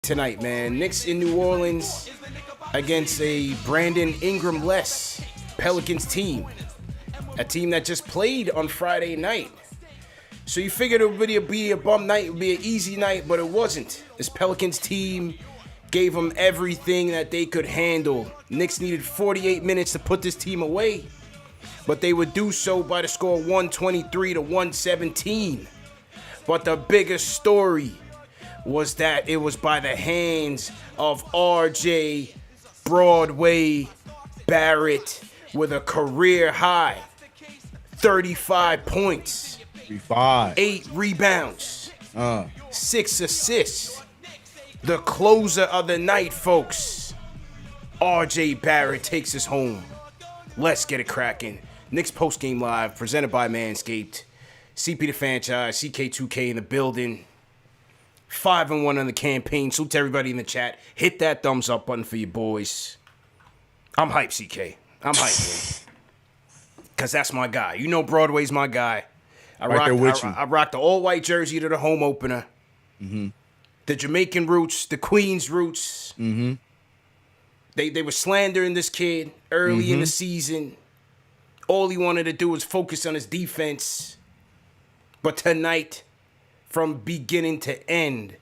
tonight, man. Knicks in New Orleans against a Brandon Ingram-less Pelicans team. A team that just played on Friday night. So you figured it would be a bum night, it would be an easy night, but it wasn't. This Pelicans team gave them everything that they could handle. Knicks needed 48 minutes to put this team away, but they would do so by the score 123-117. But the biggest story was that it was by the hands of RJ Broadway Barrett with a career high 35 points, 8 rebounds, 6 assists. The closer of the night, folks. RJ Barrett takes us home. Let's get it cracking. Knicks postgame live, presented by Manscaped. CP the franchise, CK2K in the building. 5-1 on the campaign. Salute to everybody in the chat. Hit that thumbs up button for you boys. I'm hyped, CK. I'm hyped, man. Because that's my guy. You know Broadway's my guy. I rocked the all-white jersey to the home opener. Mm-hmm. The Jamaican roots, the Queens roots. Mm-hmm. They were slandering this kid early in the season. All he wanted to do was focus on his defense. But tonight, from beginning to end,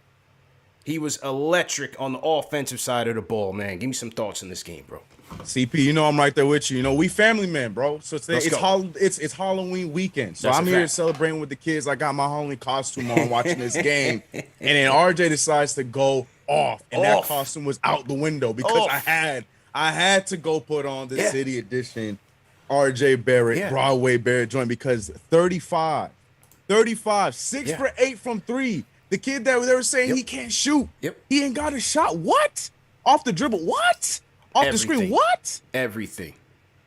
he was electric on the offensive side of the ball, man. Give me some thoughts on this game, bro. CP, you know I'm right there with you. You know, we family men, bro. So it's Halloween weekend. So I'm here celebrating with the kids. I got my Halloween costume on watching this game. And then RJ decides to go off. And that costume was out the window because I had to go put on the City Edition RJ Barrett, Broadway Barrett joint because 35, 6 for 8 from 3. The kid that they were saying he can't shoot. He ain't got a shot. What? Off the dribble. What? Off the screen. What? Everything.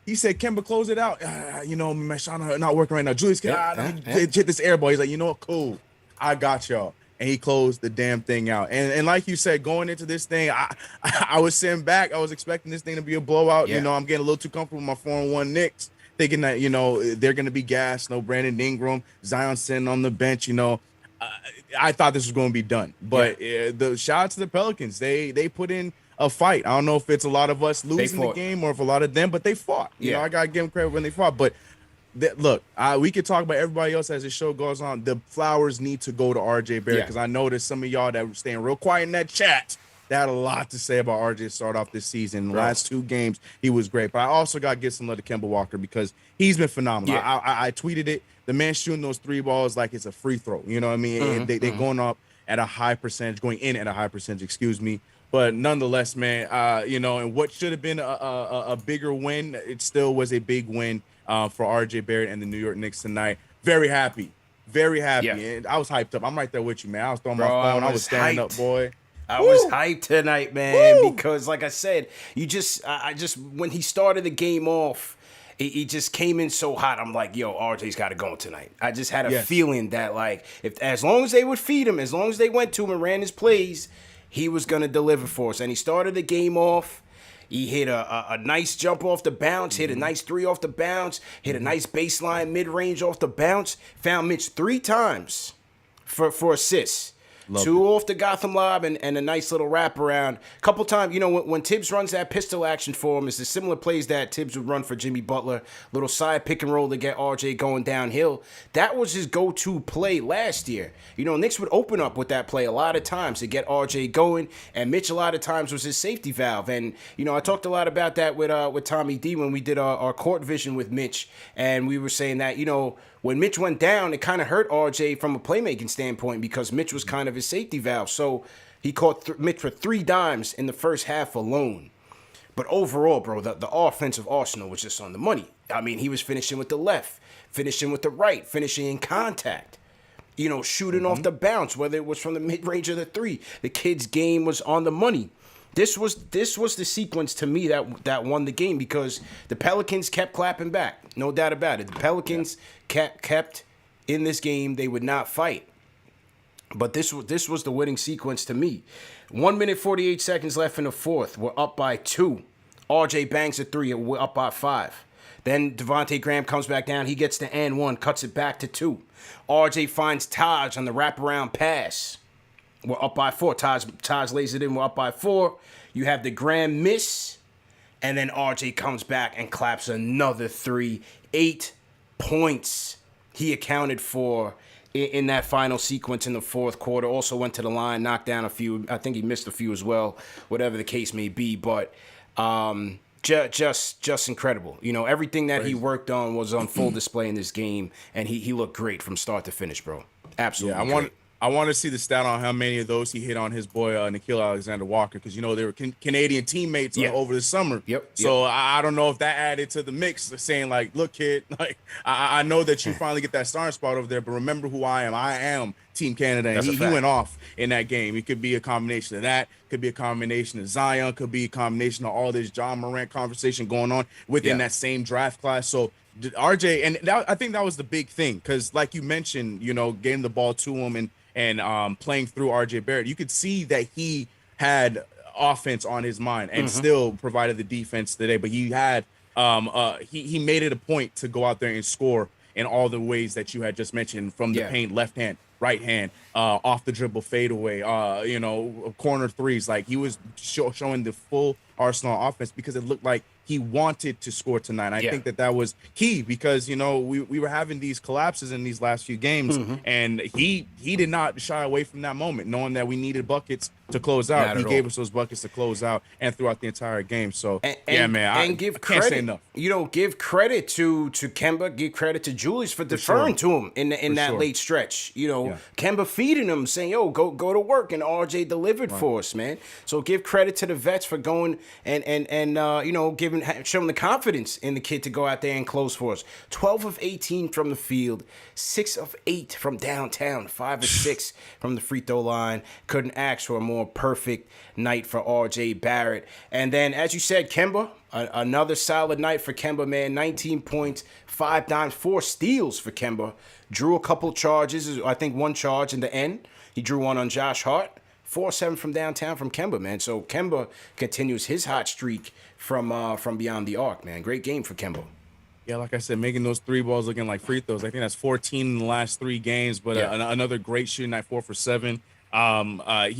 He said, Kemba, close it out. My shot not working right now. Julius, hit this air ball. He's like, you know what? Cool. I got y'all. And he closed the damn thing out. And like you said, going into this thing, I was sitting back. I was expecting this thing to be a blowout. Yeah. You know, I'm getting a little too comfortable with my 4-1 Knicks, thinking that, they're going to be gassed. No Brandon Ingram, Zion sitting on the bench, I thought this was going to be done. But the shout out to the Pelicans. They put in a fight. I don't know if it's a lot of us losing the game or if a lot of them, but they fought. You know, I got to give them credit when they fought. But look, we could talk about everybody else as the show goes on. The flowers need to go to RJ Barrett because I know there's some of y'all that were staying real quiet in that chat that had a lot to say about RJ start off this season. The last 2 games, he was great. But I also got to give some love to Kemba Walker because he's been phenomenal. Yeah. I tweeted it. The man shooting those 3 balls like it's a free throw. You know what I mean? They're going up at a high percentage, going in at a high percentage, excuse me. But nonetheless, man, and what should have been a bigger win, it still was a big win for RJ Barrett and the New York Knicks tonight. Very happy. Yeah. And I was hyped up. I'm right there with you, man. I was throwing my phone. I was standing up, boy. I was hyped tonight, man, because like I said, I just when he started the game off, he just came in so hot. I'm like, yo, RJ's got to go tonight. I just had a feeling that, like, if as long as they would feed him, as long as they went to him and ran his plays, he was going to deliver for us. And he started the game off. He hit a nice jump off the bounce, hit a nice 3 off the bounce, hit a nice baseline mid-range off the bounce. Found Mitch 3 times for assists. 2 off the Gotham Lob and a nice little wraparound. Couple times, when Tibbs runs that pistol action for him, it's the similar plays that Tibbs would run for Jimmy Butler. Little side pick and roll to get RJ going downhill. That was his go-to play last year. Knicks would open up with that play a lot of times to get RJ going, and Mitch a lot of times was his safety valve. And, I talked a lot about that with Tommy D when we did our court vision with Mitch, and we were saying that, when Mitch went down, it kind of hurt RJ from a playmaking standpoint because Mitch was kind of his safety valve. So he caught Mitch for 3 dimes in the first half alone. But overall, bro, the offensive arsenal was just on the money. I mean, he was finishing with the left, finishing with the right, finishing in contact, shooting off the bounce, whether it was from the mid-range or the 3. The kid's game was on the money. This was the sequence to me that won the game because the Pelicans kept clapping back. No doubt about it. The Pelicans kept in this game. They would not fight. But this was the winning sequence to me. 1 minute, 48 seconds left in the fourth. We're up by 2. RJ bangs a 3. We're up by 5. Then Devontae Graham comes back down. He gets the and 1, cuts it back to 2. RJ finds Taj on the wraparound pass. We're up by 4. Taj lays it in. We're up by 4. You have the grand miss, and then RJ comes back and claps another 3. 8 points he accounted for in that final sequence in the fourth quarter. Also went to the line, knocked down a few. I think he missed a few as well, whatever the case may be. But just incredible. You know, everything that he worked on was on full display in this game, and he looked great from start to finish, bro. Absolutely. Yeah, I want to see the stat on how many of those he hit on his boy Nickeil Alexander-Walker, because, you know, they were Canadian teammates over the summer. Yep. So I don't know if that added to the mix, saying, like, look, kid, like, I know that you finally get that starting spot over there, but remember who I am. I am Team Canada. And he went off in that game. It could be a combination of that. Could be a combination of Zion. Could be a combination of all this John Morant conversation going on within that same draft class. So RJ, and I think that was the big thing, because like you mentioned, you know, getting the ball to him and playing through RJ Barrett, you could see that he had offense on his mind and still provided the defense today. But he had he made it a point to go out there and score in all the ways that you had just mentioned, from the paint, left hand, right hand, off the dribble fadeaway, you know, corner threes. Like, he was showing the full Arsenal offense, because it looked like he wanted to score tonight. I think that was key, because, you know, we were having these collapses in these last few games, and he did not shy away from that moment, knowing that we needed buckets to close out. He gave us those buckets to close out and throughout the entire game. So man, I give can't credit, say enough. You know, give credit to Kemba, give credit to Julius for deferring to him in that late stretch. You know, Kemba feeding him, saying, "Yo, go to work," and RJ delivered for us, man. So give credit to the vets for going and you know, showing the confidence in the kid to go out there and close for us. 12 of 18 from the field, 6 of 8 from downtown, 5 of 6 from the free throw line. Couldn't ask for a more perfect night for RJ Barrett. And then, as you said, Kemba, another solid night for Kemba, man. 19 points, 5 dimes, 4 steals for Kemba. Drew a couple charges, I think 1 charge in the end. He drew one on Josh Hart. 4-7 from downtown from Kemba, man. So Kemba continues his hot streak from beyond the arc, man. Great game for Kemba. Yeah, like I said, making those 3 balls looking like free throws. I think that's 14 in the last 3 games, but another great shooting night, 4 for 7. He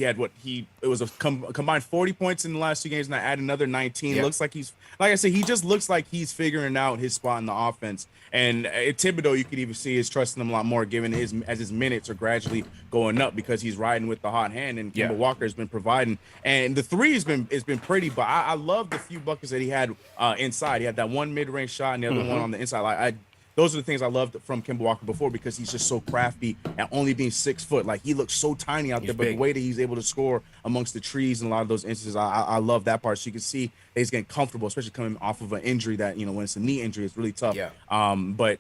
had it was a combined 40 points in the last 2 games, and I add another 19. Looks like like I said, he just looks like he's figuring out his spot in the offense. And Thibodeau, you could even see, is trusting him a lot more, given his minutes are gradually going up, because he's riding with the hot hand, and Kemba Walker has been providing. And the 3 has been pretty, but I love the few buckets that he had inside. He had that one mid-range shot and the other one on the inside. Those are the things I loved from Kemba Walker before, because he's just so crafty, and only being 6 foot. Like, he looks so tiny out there, but the way that he's able to score amongst the trees in a lot of those instances, I love that part. So you can see that he's getting comfortable, especially coming off of an injury that, you know, when it's a knee injury, it's really tough. But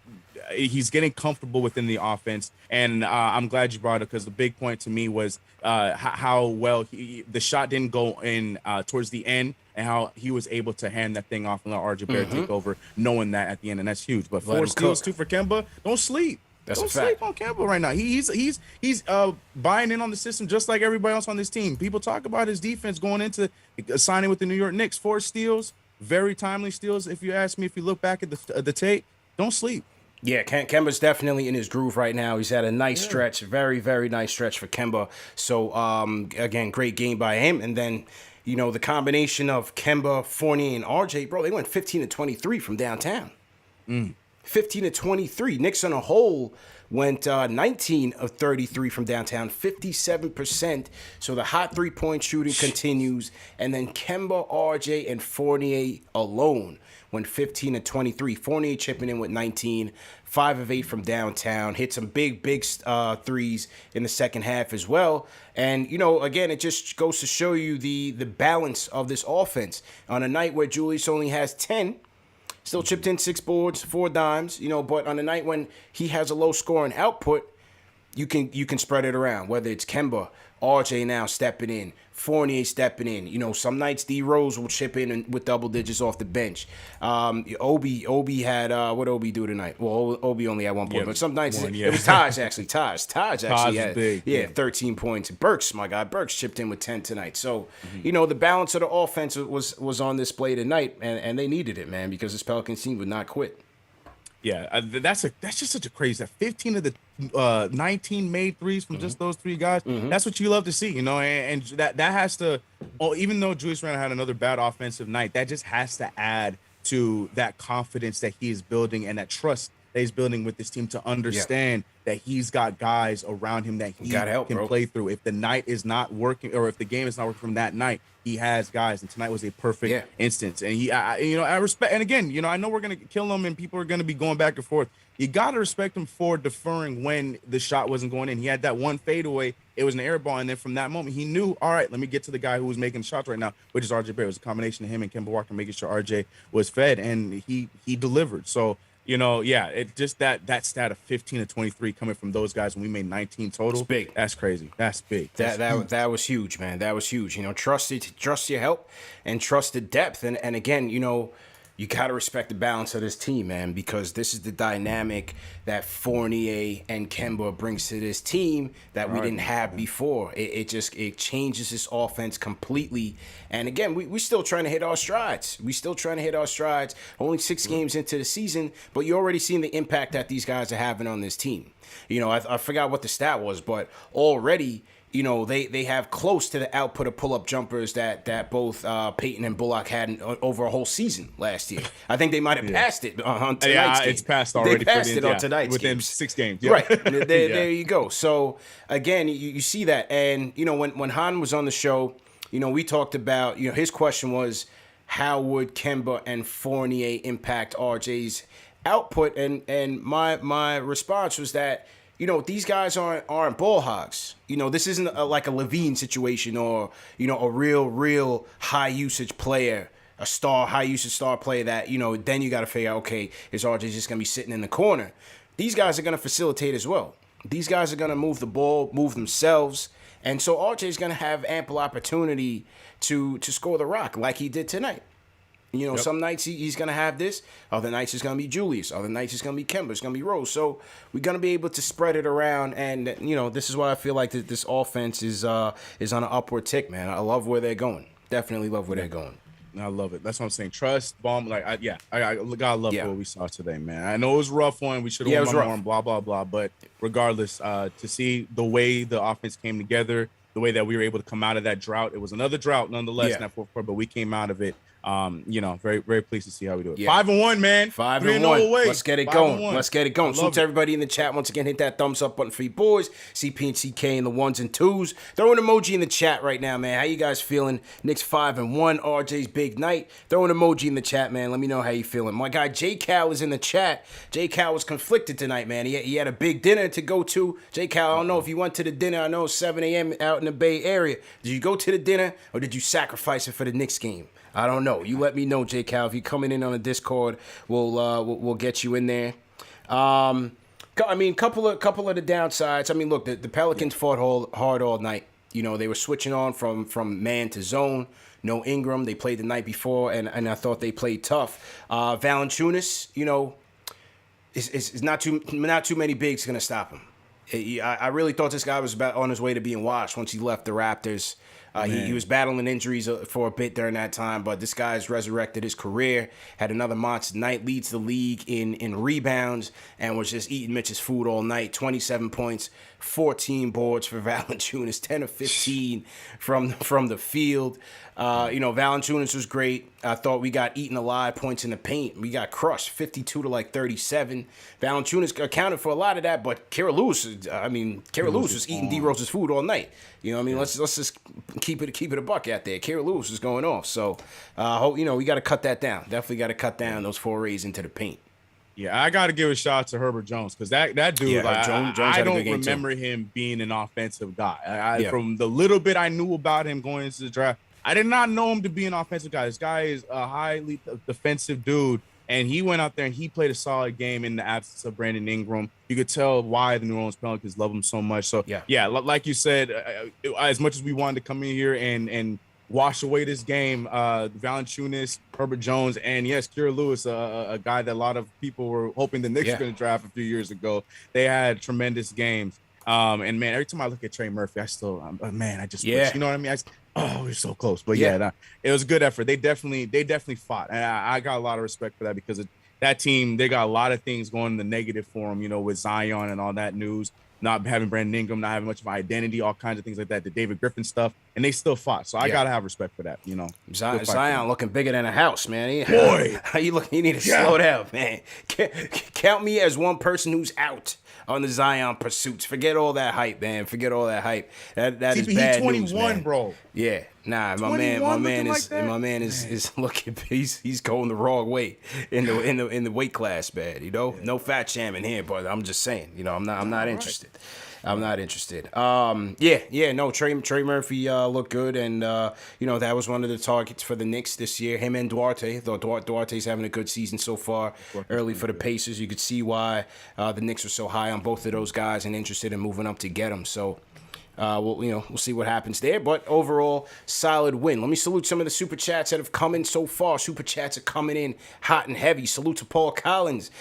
he's getting comfortable within the offense, and I'm glad you brought it, because the big point to me was how well the shot didn't go in towards the end, and how he was able to hand that thing off and let RJ Barrett take over, knowing that at the end, and that's huge. But 4 steals, 2 for Kemba. Don't sleep. Don't sleep on Kemba right now. He's buying in on the system just like everybody else on this team. People talk about his defense going into signing with the New York Knicks. 4 steals, very timely steals. If you ask me, if you look back at the tape, don't sleep. Yeah, Kemba's definitely in his groove right now. He's had a nice stretch, very, very nice stretch for Kemba. So, again, great game by him. And then, you know, the combination of Kemba, Fournier, and RJ, bro, they went 15 to 23 from downtown. 15 to 23. Knicks on a whole went 19 of 33 from downtown, 57%. So the hot three-point shooting continues. And then Kemba, RJ, and Fournier alone went 15 to 23. Fournier chipping in with 19, 5 of 8 from downtown. Hit some big threes in the second half as well. And, you know, again, it just goes to show you the balance of this offense. On a night where Julius only has 10, still chipped in 6 boards, 4 dimes, you know, but on a night when he has a low scoring output, you can spread it around, whether it's Kemba, RJ now stepping in, Fournier stepping in. You know, some nights D Rose will chip in with double digits off the bench. Obi had what Obi do tonight? Well, Obi only had 1 point, but some nights it was Taj actually. Taj actually had big, 13 points. Burks, my guy, Burks chipped in with 10 tonight. So you know, the balance of the offense was on display tonight, and they needed it, man, because this Pelicans team would not quit. Yeah, that's just such a crazy. That 15 of the 19 made threes from just those three guys. That's what you love to see, you know. And that has to. Oh, even though Julius Randle had another bad offensive night, that just has to add to that confidence that he is building and that trust that he's building with this team to understand that he's got guys around him that he can play through. If the night is not working, or if the game is not working from that night, he has guys, and tonight was a perfect instance. And I respect. And again, you know, I know we're gonna kill him, and people are gonna be going back and forth. You gotta respect him for deferring when the shot wasn't going in. He had that one fadeaway; it was an air ball, and then from that moment, he knew, all right, let me get to the guy who was making shots right now, which is RJ Barrett. It was a combination of him and Kemba Walker making sure RJ was fed, and he delivered. So, you know, yeah, it just that stat of 15 to 23 coming from those guys when we made 19 total. It's big. That's crazy. That's big. That was huge, man. That was huge. You know, trust your help and trust the depth. And again, you know, you got to respect the balance of this team, man, because this is the dynamic that Fournier and Kemba brings to this team that we didn't have before. It changes this offense completely. And again, we still trying to hit our strides. Only 6 games into the season, but you already seen the impact that these guys are having on this team. You know, I forgot what the stat was, but already, you know, they have close to the output of pull-up jumpers that both Peyton and Bullock had over a whole season last year. I think they might have passed it on tonight's game. It's passed already. They passed it on tonight's within games. 6 games. Right. There you go. So, again, you see that. And, you know, when Han was on the show, you know, we talked about, you know, his question was, how would Kemba and Fournier impact RJ's output? And my response was that, you know, these guys aren't ball hogs. You know, this isn't like a Levine situation or, you know, a real high usage player, a high usage star player that, you know, then you got to figure out, okay, is RJ just going to be sitting in the corner? These guys are going to facilitate as well. These guys are going to move the ball, move themselves. And so RJ is going to have ample opportunity to score the rock like he did tonight. You know, some nights he's going to have this. Other nights it's going to be Julius. Other nights it's going to be Kemba. It's going to be Rose. So we're going to be able to spread it around. And, you know, this is why I feel like this offense is on an upward tick, man. I love where they're going. Definitely love where they're going. I love it. That's what I'm saying. Trust, bomb. Like, I gotta love what we saw today, man. I know it was a rough one. We should have won more and blah, blah, blah. But regardless, to see the way the offense came together, the way that we were able to come out of that drought, it was another drought nonetheless in that fourth quarter, but we came out of it. You know, very, very pleased to see how we do it. 5-1, man. 5-1. Let's get it going. Salute to everybody in the chat. Once again, hit that thumbs up button for you boys. CP and CK in the 1s and 2s. Throw an emoji in the chat right now, man. How you guys feeling? Knicks 5-1. RJ's big night. Throw an emoji in the chat, man. Let me know how you feeling. My guy J Cal is in the chat. J Cal was conflicted tonight, man. He had a big dinner to go to. J Cal, I don't know if you went to the dinner. I know it's 7 a.m. out in the Bay Area. Did you go to the dinner or did you sacrifice it for the Knicks game? I don't know. You let me know, J Cal. If you're coming in on the Discord, we'll get you in there. I mean, couple of the downsides. I mean, look, the Pelicans fought hard all night. You know, they were switching on from man to zone. No Ingram. They played the night before, and I thought they played tough. Valanciunas, you know, is not too many bigs going to stop him. I really thought this guy was about on his way to being washed once he left the Raptors. He was battling injuries for a bit during that time, but this guy's resurrected his career, had another monster night, leads the league in rebounds, and was just eating Mitch's food all night. 27 points, 14 boards for Valanciunas, 10 of 15 from the field. You know, Valanciunas was great. I thought we got eaten alive, points in the paint. We got crushed, 52 to like 37. Valanciunas accounted for a lot of that, but Kira Lewis was eating D Rose's food all night. You know what I mean? Let's just keep it a buck out there. Kira Lewis is going off. So, you know, we got to cut that down. Definitely got to cut down those forays into the paint. Yeah, I got to give a shout out to Herbert Jones because that dude, Jones I don't remember him being an offensive guy. From the little bit I knew about him going into the draft, I did not know him to be an offensive guy. This guy is a highly defensive dude, and he went out there and he played a solid game in the absence of Brandon Ingram. You could tell why the New Orleans Pelicans love him so much. So, yeah, like you said, as much as we wanted to come in here and wash away this game, Valanciunas, Herbert Jones, and yes, Kira Lewis, a guy that a lot of people were hoping the Knicks were going to draft a few years ago. They had tremendous games. And man, every time I look at Trey Murphy, I still, I just wish, you know what I mean? We're so close. But it was a good effort. They definitely fought. And I got a lot of respect for that because that team, they got a lot of things going in the negative for them, with Zion and all that news, not having Brandon Ingram, not having much of an identity, all kinds of things like that, the David Griffin stuff, and they still fought. So I got to have respect for that, Zion looking bigger than a house, man. Boy. How you look? You need to slow down, man. Count me as one person who's out on the Zion pursuits. Forget all that hype, man. Forget all that hype. That is bad 21, news, man. bro. Yeah, nah, my man is looking. He's going the wrong way in the weight class, man. No fat shamming here, but I'm just saying. I'm not interested. I'm not interested. No. Trey Murphy looked good, and that was one of the targets for the Knicks this year. Him and Duarte. Though Duarte's having a good season so far. Early for the Pacers, you could see why the Knicks were so high on both of those guys and interested in moving up to get them. So. We'll see what happens there, but overall, solid win. Let me salute some of the super chats that have come in so far. Super chats are coming in hot and heavy. Salute to Paul Collins.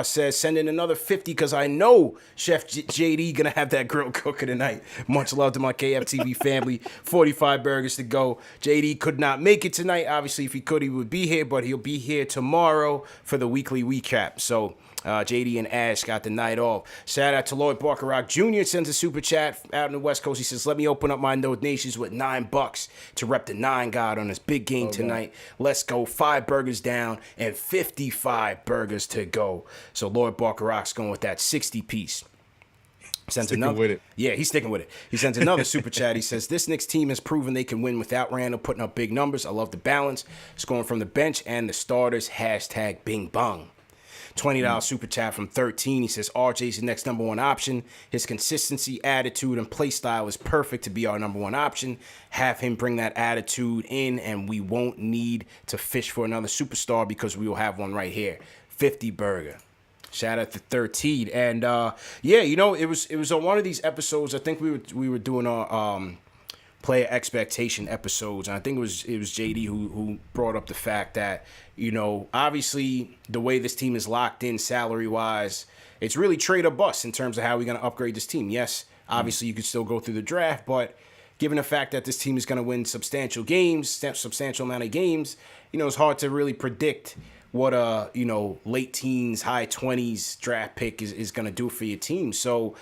Says send in another 50 because I know Chef JD gonna have that grilled cooker tonight. Much love to my KFTV family. 45 burgers to go. JD could not make it tonight. Obviously, if he could, he would be here, but he'll be here tomorrow for the weekly recap. So. JD and Ash got the night off. Shout out to Lloyd Barker Jr. sends a super chat out in the West Coast. He says, let me open up my donations with $9 to rep the 9 God on this big game tonight. Let's go. 5 burgers down and 55 burgers to go. So Lloyd Barker going with that 60 piece. With it. Yeah, he's sticking with it. He sends another super chat. He says, this Knicks team has proven they can win without Randall putting up big numbers. I love the balance. Scoring from the bench and the starters. # Bing Bong. $20 super chat from 13. He says, RJ's the next number one option. His consistency, attitude, and play style is perfect to be our number one option. Have him bring that attitude in, and we won't need to fish for another superstar because we will have one right here. 50 burger. Shout out to 13. And, it was on one of these episodes. I think we were doing our player expectation episodes, and I think it was JD who brought up the fact that obviously the way this team is locked in salary wise, it's really trade or bust in terms of how we're going to upgrade this team. Yes, obviously you could still go through the draft, but given the fact that this team is going to win substantial amount of games, it's hard to really predict what a late teens, high 20s draft pick is going to do for your team. So.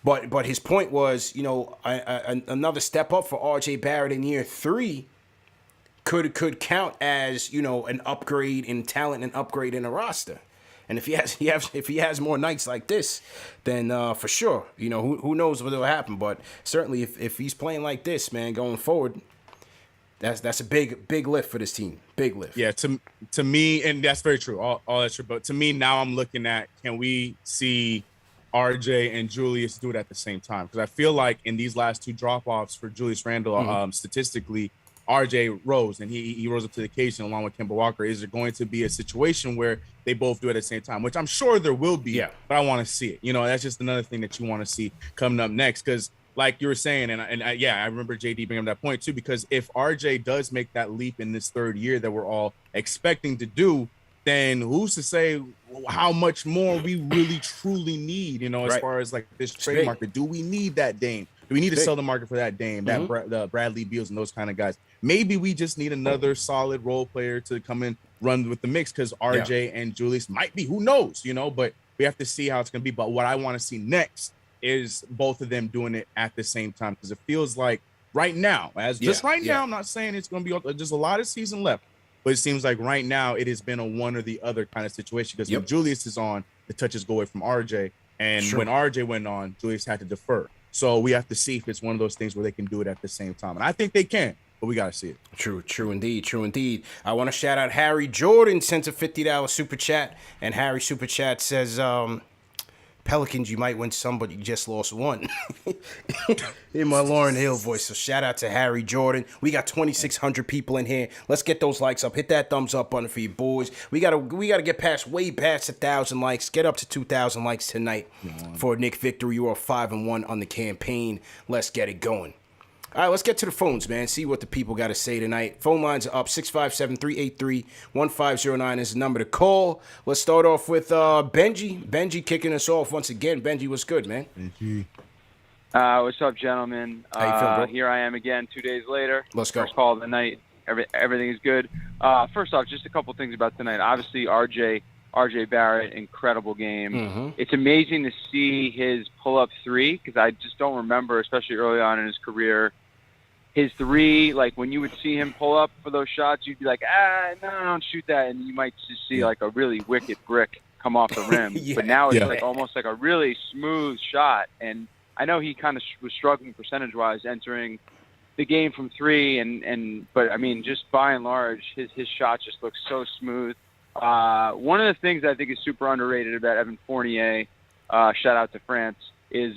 But his point was, another step up for R.J. Barrett in year 3 could count as, an upgrade in talent and upgrade in a roster. And if he has more nights like this, then for sure, who knows what will happen. But certainly if he's playing like this, man, going forward, that's a big lift for this team. Big lift. Yeah, to me, and that's very true. All that's true. But to me, now I'm looking at, can we see RJ and Julius do it at the same time? Because I feel like in these last 2 drop-offs for Julius Randle, statistically, RJ rose, and he rose up to the occasion along with Kemba Walker. Is there going to be a situation where they both do it at the same time? Which I'm sure there will be, but I want to see it. That's just another thing that you want to see coming up next. Because like you were saying, I remember JD bringing up that point too, because if RJ does make that leap in this 3rd year that we're all expecting to do, then who's to say how much more we really truly need, as far as like this trade market? Do we need that Dame? Do we need to sell the market for that Dame, the Bradley Beals and those kind of guys? Maybe we just need another solid role player to come in, run with the mix, because RJ and Julius might be, who knows, but we have to see how it's going to be. But what I want to see next is both of them doing it at the same time, because it feels like right now, now, I'm not saying it's going to be just a lot of season left, but it seems like right now it has been a one or the other kind of situation, because when Julius is on, the touches go away from RJ. And when RJ went on, Julius had to defer. So we have to see if it's one of those things where they can do it at the same time. And I think they can, but we got to see it. True indeed. I want to shout out Harry Jordan, sent a $50 super chat. And Harry super chat says, Pelicans, you might win some, but you just lost one. In my Lauryn Hill voice. So shout out to Harry Jordan. We got 2,600 people in here. Let's get those likes up. Hit that thumbs up button for you boys. We gotta get way past 1,000 likes. Get up to 2,000 likes tonight for a Knick victory. You are 5-1 on the campaign. Let's get it going. All right, let's get to the phones, man. See what the people got to say tonight. Phone lines are up. 657-383-1509 is the number to call. Let's start off with Benji. Benji kicking us off once again. Benji, what's good, man? Benji. What's up, gentlemen? How you feeling, bro? Here I am again 2 days later. Let's go. First call of the night. Everything is good. First off, just a couple things about tonight. Obviously, RJ RJ Barrett, incredible game. It's amazing to see his pull-up three, because I just don't remember, especially early on in his career, his three, like when you would see him pull up for those shots, you'd be like, no, don't shoot that. And you might just see like a really wicked brick come off the rim. But now it's like almost like a really smooth shot. And I know he kind of was struggling percentage-wise entering the game from three, but I mean, just by and large, his shot just looks so smooth. One of the things I think is super underrated about Evan Fournier, shout out to France, is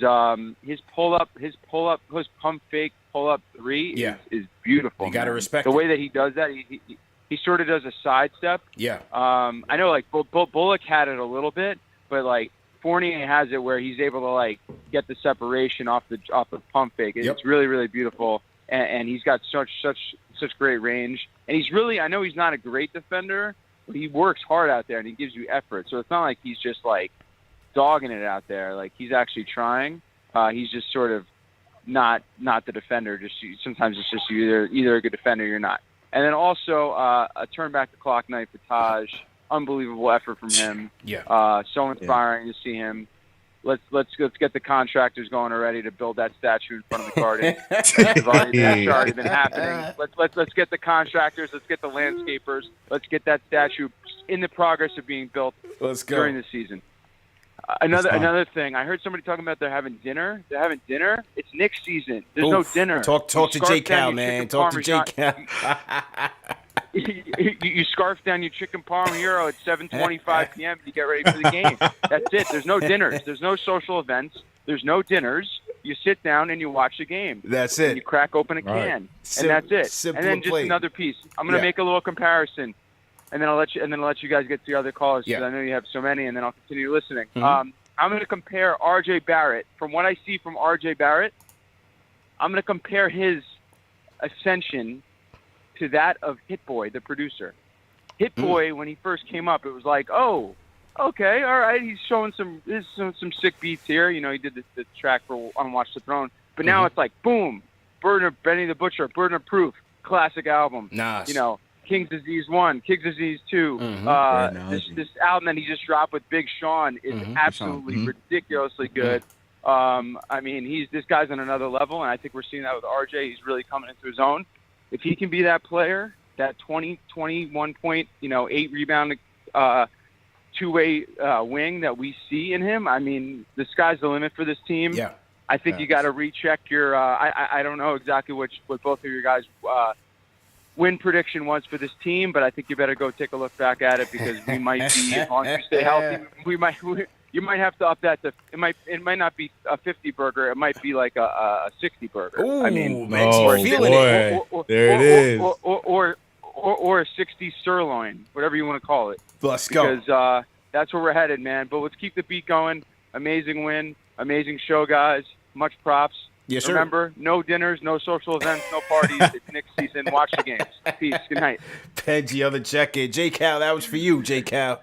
his pump fake pull-up three is beautiful. You got to respect the way that he does that. He sort of does a sidestep. Yeah. I know like Bullock had it a little bit, but like Fournier has it where he's able to like get the separation off the pump fake. It's really, really beautiful, and he's got such great range. And he's really, I know he's not a great defender, but he works hard out there and he gives you effort. So it's not like he's just like dogging it out there. Like he's actually trying. He's just sort of not the defender. Sometimes it's just you're either a good defender or you're not. And then also a turn back the clock night for Taj. Unbelievable effort from him. So inspiring to see him. Let's get the contractors going already to build that statue in front of the garden. That's already been happening. Let's get the contractors. Let's get the landscapers. Let's get that statue in the progress of being built during the season. Another thing, I heard somebody talking about they're having dinner. It's Knicks season. There's no dinner. Talk to J Cal, man. Talk to J Cal. You scarf down your chicken parm euro at 7:25 p.m. to get ready for the game. That's it. There's no dinners. There's no social events. There's no dinners. You sit down and you watch the game. That's it. And you crack open a can, and that's it. And then just another piece. I'm going to make a little comparison, and then I'll let you guys get to the other callers because I know you have so many, and then I'll continue listening. I'm going to compare RJ Barrett. From what I see from RJ Barrett, I'm going to compare his ascension to that of Hit Boy, the producer. Hit Boy, when he first came up, it was like, oh, okay, all right, he's showing some sick beats here. You know, he did the track for Unwatch the Throne. But now it's like, boom, Benny the Butcher, Burden of Proof, classic album. Nice. You know, King's Disease 1, King's Disease 2. This album that he just dropped with Big Sean is absolutely ridiculously good. I mean, this guy's on another level, and I think we're seeing that with RJ. He's really coming into his own. If he can be that player, that 21 point, 8 rebound, two-way wing that we see in him, I mean, the sky's the limit for this team. Yeah. I think you got to recheck your. I don't know exactly what both of your guys' win prediction was for this team, but I think you better go take a look back at it because we might be, as long as we stay healthy, you might have to up that to it might not be a 50 burger, it might be like a 60 burger. Ooh, I mean, feeling it. There it is. Or a 60 sirloin, whatever you want to call it. Let's go. Because that's where we're headed, man. But let's keep the beat going. Amazing win, amazing show, guys. Much props. Yes, sir. Remember, no dinners, no social events, no parties. It's Knicks season. Watch the games. Peace. Good night. Benji, other check-in. J Cal, that was for you, J Cal.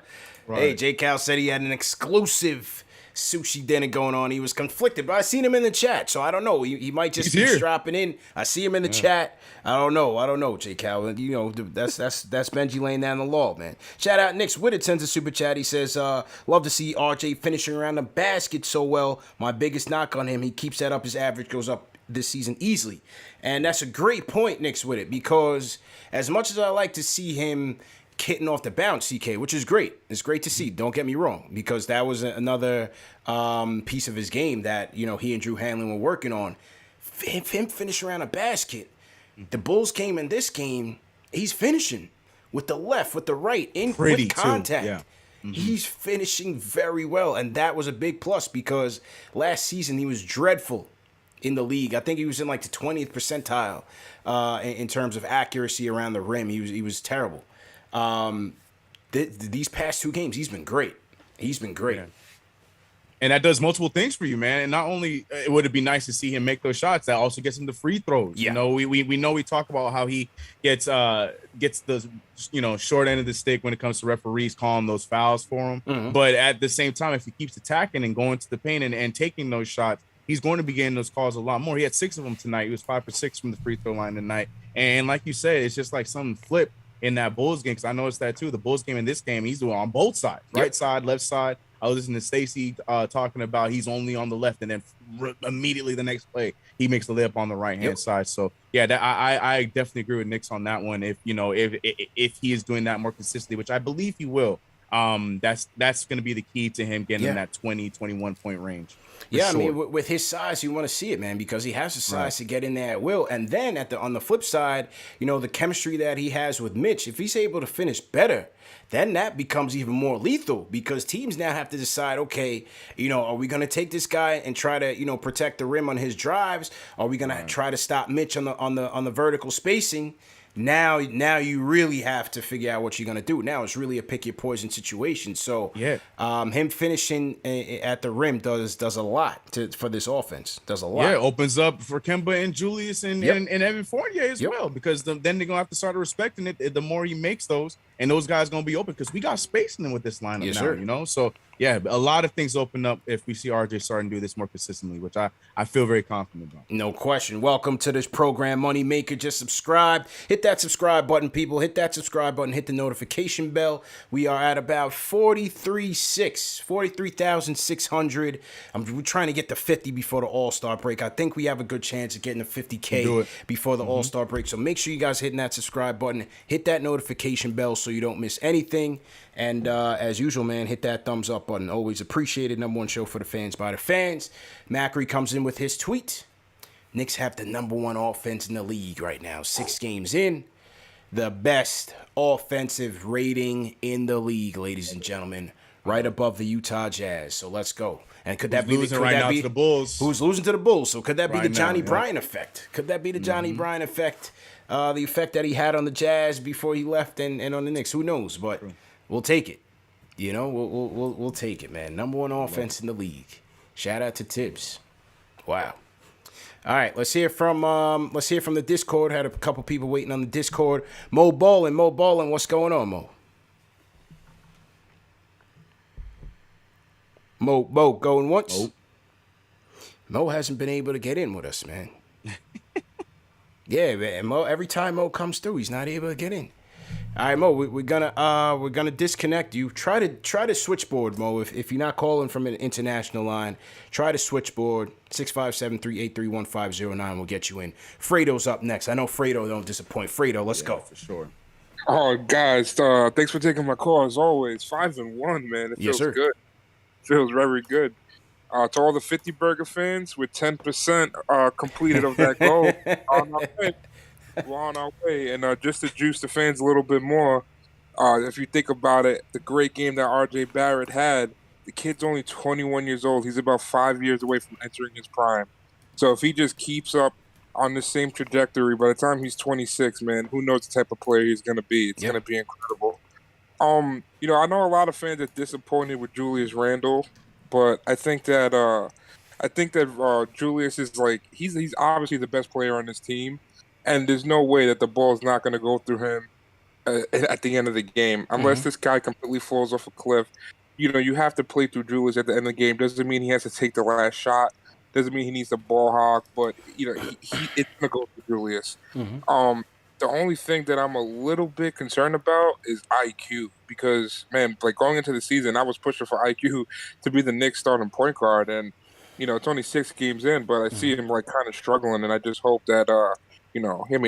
Right. Hey, J Cal said he had an exclusive sushi dinner going on. He was conflicted, but I seen him in the chat, so I don't know. He might just be dropping in. I see him in the chat. I don't know, J Cal. You know, that's Benji laying down the law, man. Shout out Knicks Witt sends a super chat. He says, love to see RJ finishing around the basket so well. My biggest knock on him, he keeps that up. His average goes up this season easily. And that's a great point, Knicks Witt, because as much as I like to see him hitting off the bounce, CK, which is great. It's great to see. Don't get me wrong, because that was another piece of his game that, he and Drew Hanlon were working on. Him finish around a basket. The Bulls came in this game. He's finishing with the left, with the right, with contact. Yeah. He's finishing very well, and that was a big plus because last season he was dreadful in the league. I think he was in like the 20th percentile in terms of accuracy around the rim. He was terrible. These past 2 games, he's been great. Yeah. And that does multiple things for you, man. And not only would it be nice to see him make those shots, that also gets him the free throws. Yeah. We talk about how he gets the short end of the stick when it comes to referees calling those fouls for him. But at the same time, if he keeps attacking and going to the paint and taking those shots, he's going to be getting those calls a lot more. He had 6 of them tonight. He was 5 for 6 from the free throw line tonight. And like you said, it's just like something flipped. in that Bulls game, because I noticed that too. The Bulls game and this game, he's doing on both sides, right side, left side. I was listening to Stacey talking about he's only on the left, and then immediately the next play he makes the layup on the right hand side. So yeah, I definitely agree with Knicks on that one. If if he is doing that more consistently, which I believe he will, that's going to be the key to him getting in that 21 point range. Yeah, sure. I mean, with his size, you want to see it, man, because he has the size to get in there at will. And then on the flip side, the chemistry that he has with Mitch, if he's able to finish better, then that becomes even more lethal, because teams now have to decide, okay, are we going to take this guy and try to, protect the rim on his drives? Are we going to try to stop Mitch on the vertical spacing? Now you really have to figure out what you're gonna do. Now it's really a pick your poison situation. So him finishing at the rim does a lot for this offense. Does a lot. Yeah, it opens up for Kemba and Julius and Evan Fournier as well, because then they're gonna have to start respecting it. The more he makes those, and those guys gonna be open, because we got space in them with this lineup now. So yeah, a lot of things open up if we see RJ starting to do this more consistently, which I feel very confident about. No question. Welcome to this program, Money Maker. Just subscribe. Hit that subscribe button, people. Hit that subscribe button. Hit the notification bell. We are at about 43,600. We're trying to get to 50 before the All-Star break. I think we have a good chance of getting to 50K before the All-Star break. So make sure you guys hitting that subscribe button. Hit that notification bell so you don't miss anything. And as usual, man, hit that thumbs up button. Always appreciated. Number one show for the fans by the fans. Macri comes in with his tweet. Knicks have the number one offense in the league right now. 6 games in. The best offensive rating in the league, ladies and gentlemen. Right above the Utah Jazz. So let's go. And could that be losing right now to the Bulls? Who's losing to the Bulls? So could that be the Johnny Bryant effect? Could that be the Johnny Bryant effect? The effect that he had on the Jazz before he left and on the Knicks? Who knows? But we'll take it. We'll take it, man. Number one offense in the league. Shout out to Tibbs. Wow. All right, let's hear from the Discord. Had a couple people waiting on the Discord. Mo Ballin, what's going on, Mo? Mo going once? Mo hasn't been able to get in with us, man. Yeah, man. Mo, every time Mo comes through, he's not able to get in. All right, Mo, we're gonna disconnect you. Try to switchboard, Mo. If you're not calling from an international line, try to switchboard 657-383-1509. We'll get you in. Fredo's up next. I know Fredo don't disappoint. Fredo, let's go for sure. Oh, guys, thanks for taking my call as always. 5-1, man. It feels good. Feels very good. To all the 50 Burger fans, with 10% completed of that goal on our way. We're on our way, and just to juice the fans a little bit more, if you think about it, the great game that RJ Barrett had, the kid's only 21 years old. He's about 5 years away from entering his prime. So if he just keeps up on the same trajectory, by the time he's 26, man, who knows the type of player he's going to be. It's going to be incredible. I know a lot of fans are disappointed with Julius Randle, but I think that Julius is he's obviously the best player on this team. And there's no way that the ball's not going to go through him at the end of the game. Unless this guy completely falls off a cliff. You have to play through Julius at the end of the game. Doesn't mean he has to take the last shot. Doesn't mean he needs to ball hog. But, it's going to go through Julius. The only thing that I'm a little bit concerned about is IQ. Because, man, going into the season, I was pushing for IQ to be the Knicks starting point guard. And, it's only 6 games in. But I see him, kind of struggling. And I just hope that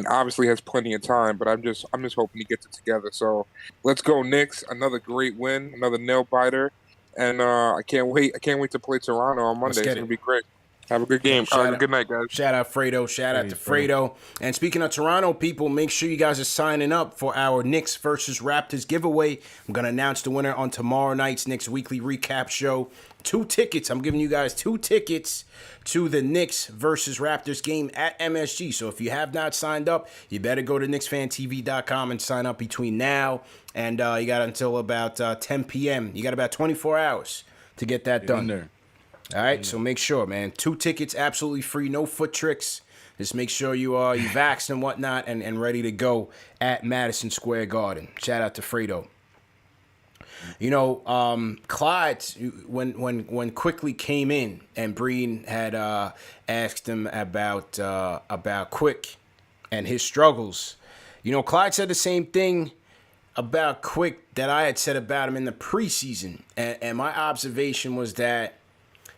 obviously has plenty of time, but I'm just hoping he gets it together. So let's go Knicks. Another great win, another nail biter, and I can't wait to play Toronto on Monday. It's gonna be great. Have a good game. Good night, guys. Shout out Fredo. Shout out to Fredo. And speaking of Toronto, people, make sure you guys are signing up for our Knicks versus Raptors giveaway. I'm going to announce the winner on tomorrow night's Knicks Weekly Recap Show. 2 tickets. I'm giving you guys 2 tickets to the Knicks versus Raptors game at MSG. So if you have not signed up, you better go to KnicksFanTV.com and sign up between now and you got until about 10 p.m. You got about 24 hours to get that done. There. All right, so make sure, man. 2 tickets, absolutely free, no foot tricks. Just make sure you vaxxed and whatnot and ready to go at Madison Square Garden. Shout out to Fredo. Clyde, when Quickly came in and Breen had asked him about Quick and his struggles, Clyde said the same thing about Quick that I had said about him in the preseason, and my observation was that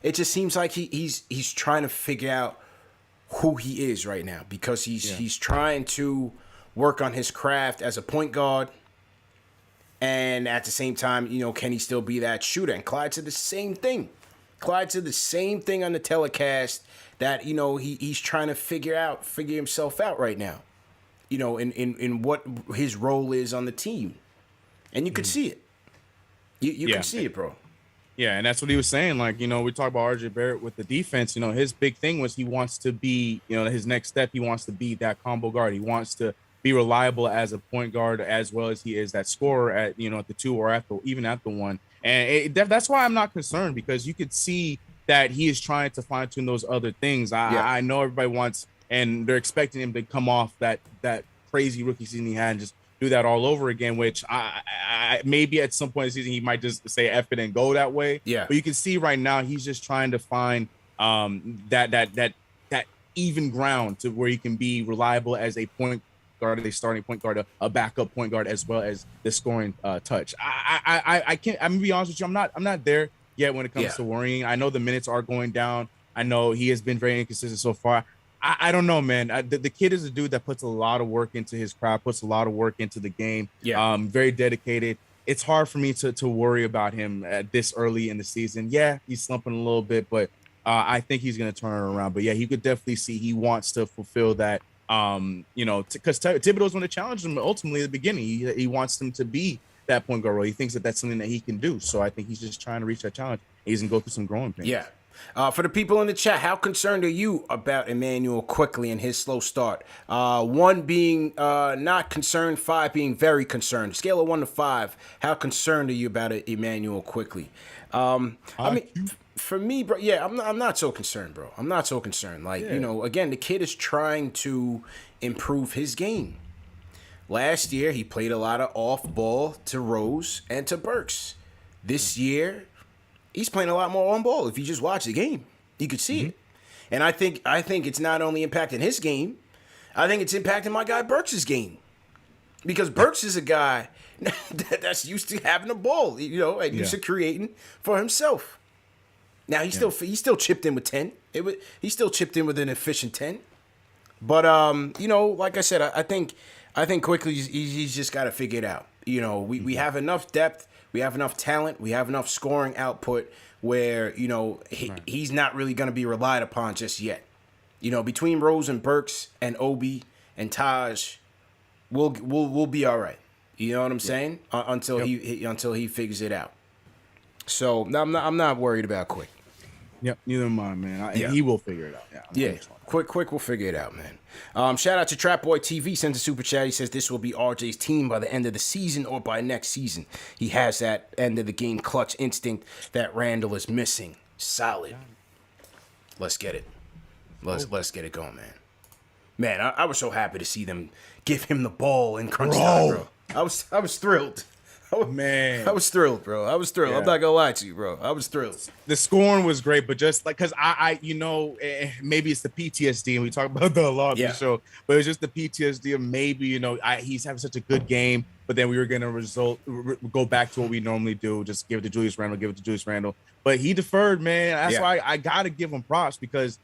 it just seems like he's trying to figure out who he is right now, because he's trying to work on his craft as a point guard, and at the same time, can he still be that shooter? And Clyde said the same thing. Clyde said the same thing on the telecast, that he's trying to figure himself out right now, in what his role is on the team, and you could see it. You can see it, bro. Yeah, and that's what he was saying. Like, we talk about RJ Barrett with the defense. His big thing was he wants to be, his next step, he wants to be that combo guard. He wants to be reliable as a point guard, as well as he is that scorer at, at the 2 or even at the 1. And that's why I'm not concerned, because you could see that he is trying to fine tune those other things. I know everybody wants, and they're expecting him to come off that crazy rookie season he had and just do that all over again, which I maybe at some point in the season he might just say F it and go that way. Yeah. But you can see right now he's just trying to find that even ground to where he can be reliable as a point guard, a starting point guard, a backup point guard, as well as the scoring touch. I can't. I'm gonna be honest with you. I'm not there yet when it comes to worrying. I know the minutes are going down. I know he has been very inconsistent so far. I don't know, man. The kid is a dude that puts a lot of work into his craft, puts a lot of work into the game. Yeah. Very dedicated. It's hard for me to worry about him this early in the season. Yeah, he's slumping a little bit, but I think he's going to turn it around. But yeah, he could definitely see he wants to fulfill that. Because Thibodeau's going to challenge him ultimately at the beginning. He wants him to be that point guard role. He thinks that that's something that he can do. So I think he's just trying to reach that challenge. He's going to go through some growing pains. Yeah. For the people in the chat, how concerned are you about Emmanuel Quickly and his slow start? 1 being not concerned, 5 being very concerned. Scale of 1 to 5, how concerned are you about Emmanuel Quickly? For me, bro, I'm not so concerned, bro. I'm not so concerned. Again, the kid is trying to improve his game. Last year, he played a lot of off ball to Rose and to Burks. This year, he's playing a lot more on ball. If you just watch the game, you could see it. And I think it's not only impacting his game, I think it's impacting my guy Burks' game. Because Burks is a guy that's used to having the ball, and used to creating for himself. Now he still chipped in with 10. He still chipped in with an efficient 10. But like I said, I think Quickly he's just got to figure it out. We have enough depth. We have enough talent. We have enough scoring output where, he's not really going to be relied upon just yet. Between Rose and Burks and Obi and Taj, we'll be all right. You know what I'm saying? Until he figures it out. So I'm not worried about Quick. Yep, neither am I, man. He will figure it out. Yeah. Quick will figure it out, man. Shout out to Trap Boy TV, sends a super chat. He says this will be RJ's team by the end of the season or by next season. He has that end of the game clutch instinct that Randall is missing. Solid. Let's get it. Let's get it going, man. Man, I was so happy to see them give him the ball in crunch time, bro. I was thrilled. I was thrilled, bro. I was thrilled. Yeah. I'm not gonna lie to you, bro. I was thrilled. The scoring was great, but just like, cause maybe it's the PTSD, and we talk about that a lot on the show. But it's just the PTSD of maybe he's having such a good game, but then we were gonna go back to what we normally do, just give it to Julius Randle. But he deferred, man. That's why I gotta give him props, because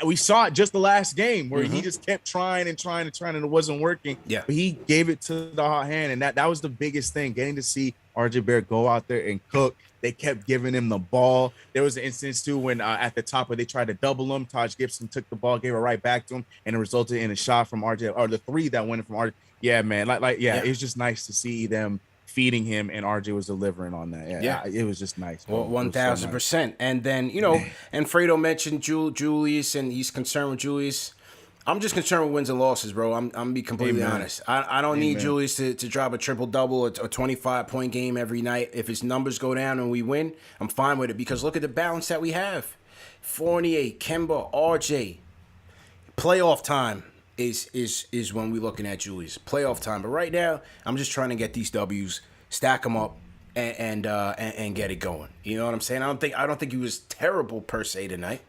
we saw it just the last game where he just kept trying and it wasn't working. Yeah. But he gave it to the hot hand, and that was the biggest thing, getting to see RJ Barrett go out there and cook. They kept giving him the ball. There was an instance too when at the top where they tried to double him, Taj Gibson took the ball, gave it right back to him, and it resulted in a shot from RJ, or the 3 that went from RJ. Yeah, man. It was just nice to see them feeding him, and RJ was delivering on that. Yeah, it was just nice. Well, 1,000%. And then, and Fredo mentioned Julius, and he's concerned with Julius. I'm just concerned with wins and losses, bro. I'm gonna be completely honest. I don't need Julius to drop a triple-double, a 25-point game every night. If his numbers go down and we win, I'm fine with it, because look at the balance that we have. Fournier, Kemba, RJ. Playoff time is when we're looking at Julius. Playoff time. But right now, I'm just trying to get these W's, stack them up, and get it going. You know what I'm saying? I don't think he was terrible per se tonight.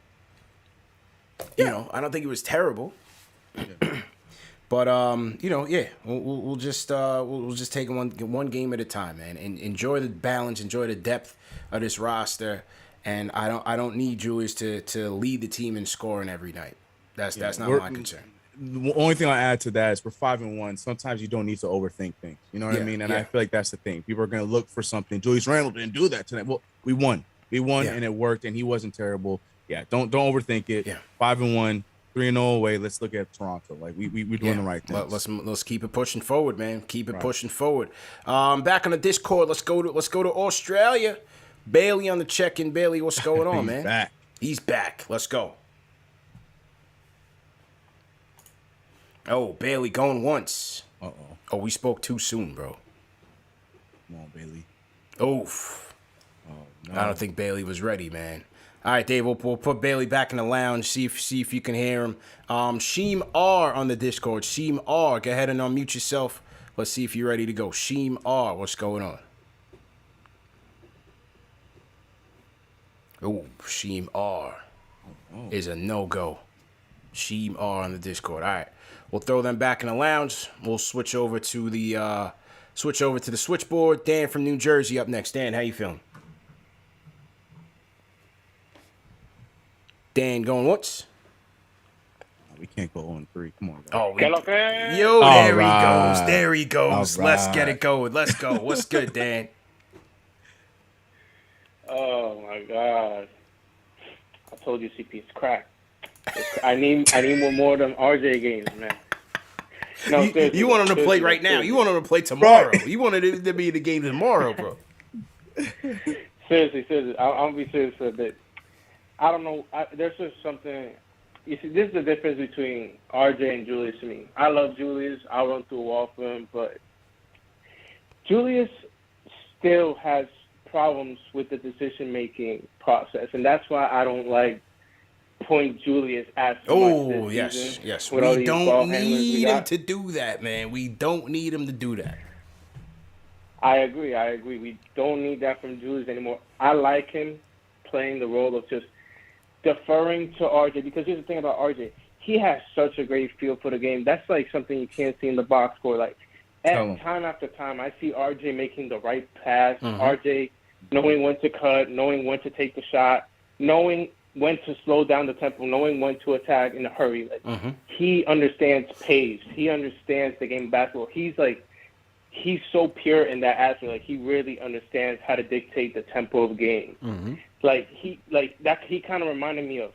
I don't think he was terrible. But we'll just take one game at a time, man, and enjoy the balance, enjoy the depth of this roster. And I don't need Julius to lead the team in scoring every night. That's not my concern. The only thing I'll add to that is we're 5-1. Sometimes you don't need to overthink things. You know what I mean? And I feel like that's the thing. People are going to look for something. Julius Randle didn't do that tonight. Well, we won. And it worked, and he wasn't terrible. Yeah, don't overthink it. Yeah. 5-1, 3-0 away. Let's look at Toronto. Like we're doing the right thing. Let's keep it pushing forward, man. Keep it pushing forward. Back on the Discord. Let's go to Australia. Bailey on the check-in. Bailey, what's going on, man? He's back. Let's go. Oh, Bailey going once. Uh-oh. Oh, we spoke too soon, bro. Come on, Bailey. Oof. Oh, no. I don't think Bailey was ready, man. All right, Dave, we'll put Bailey back in the lounge, see if you can hear him. Sheem R on the Discord. Sheem R, go ahead and unmute yourself. Let's see if you're ready to go. Sheem R, what's going on? Oh, Sheem R is a no-go. Sheem R on the Discord. All right. We'll throw them back in the lounge. We'll switch over to the switchboard. Dan from New Jersey up next. Dan, how you feeling? Dan going once? We can't go 0-3. Come on, guys. Oh, there he goes. There he goes. Right. Let's get it going. Let's go. What's good, Dan? Oh my God! I told you CP is crack. I need one more of them RJ games, man. No, you want him to play right now. You want him to play tomorrow. You want it to be the game tomorrow, bro. Seriously. I'll be serious for a bit. I don't know. There's just something. You see, this is the difference between RJ and Julius to me. I love Julius. I'll run through a wall for him, but Julius still has problems with the decision-making process, and that's why I don't like point Julius as much this season. Yes. We don't need him to do that, man. We don't need him to do that. I agree. We don't need that from Julius anymore. I like him playing the role of just deferring to RJ, because here's the thing about RJ. He has such a great feel for the game. That's like something you can't see in the box score. Like, time after time, I see RJ making the right pass, RJ knowing when to cut, knowing when to take the shot, knowing when to slow down the tempo, knowing when to attack in a hurry. Like, he understands pace. He understands the game of basketball. He's so pure in that aspect. Like, he really understands how to dictate the tempo of the game. He kind of reminded me of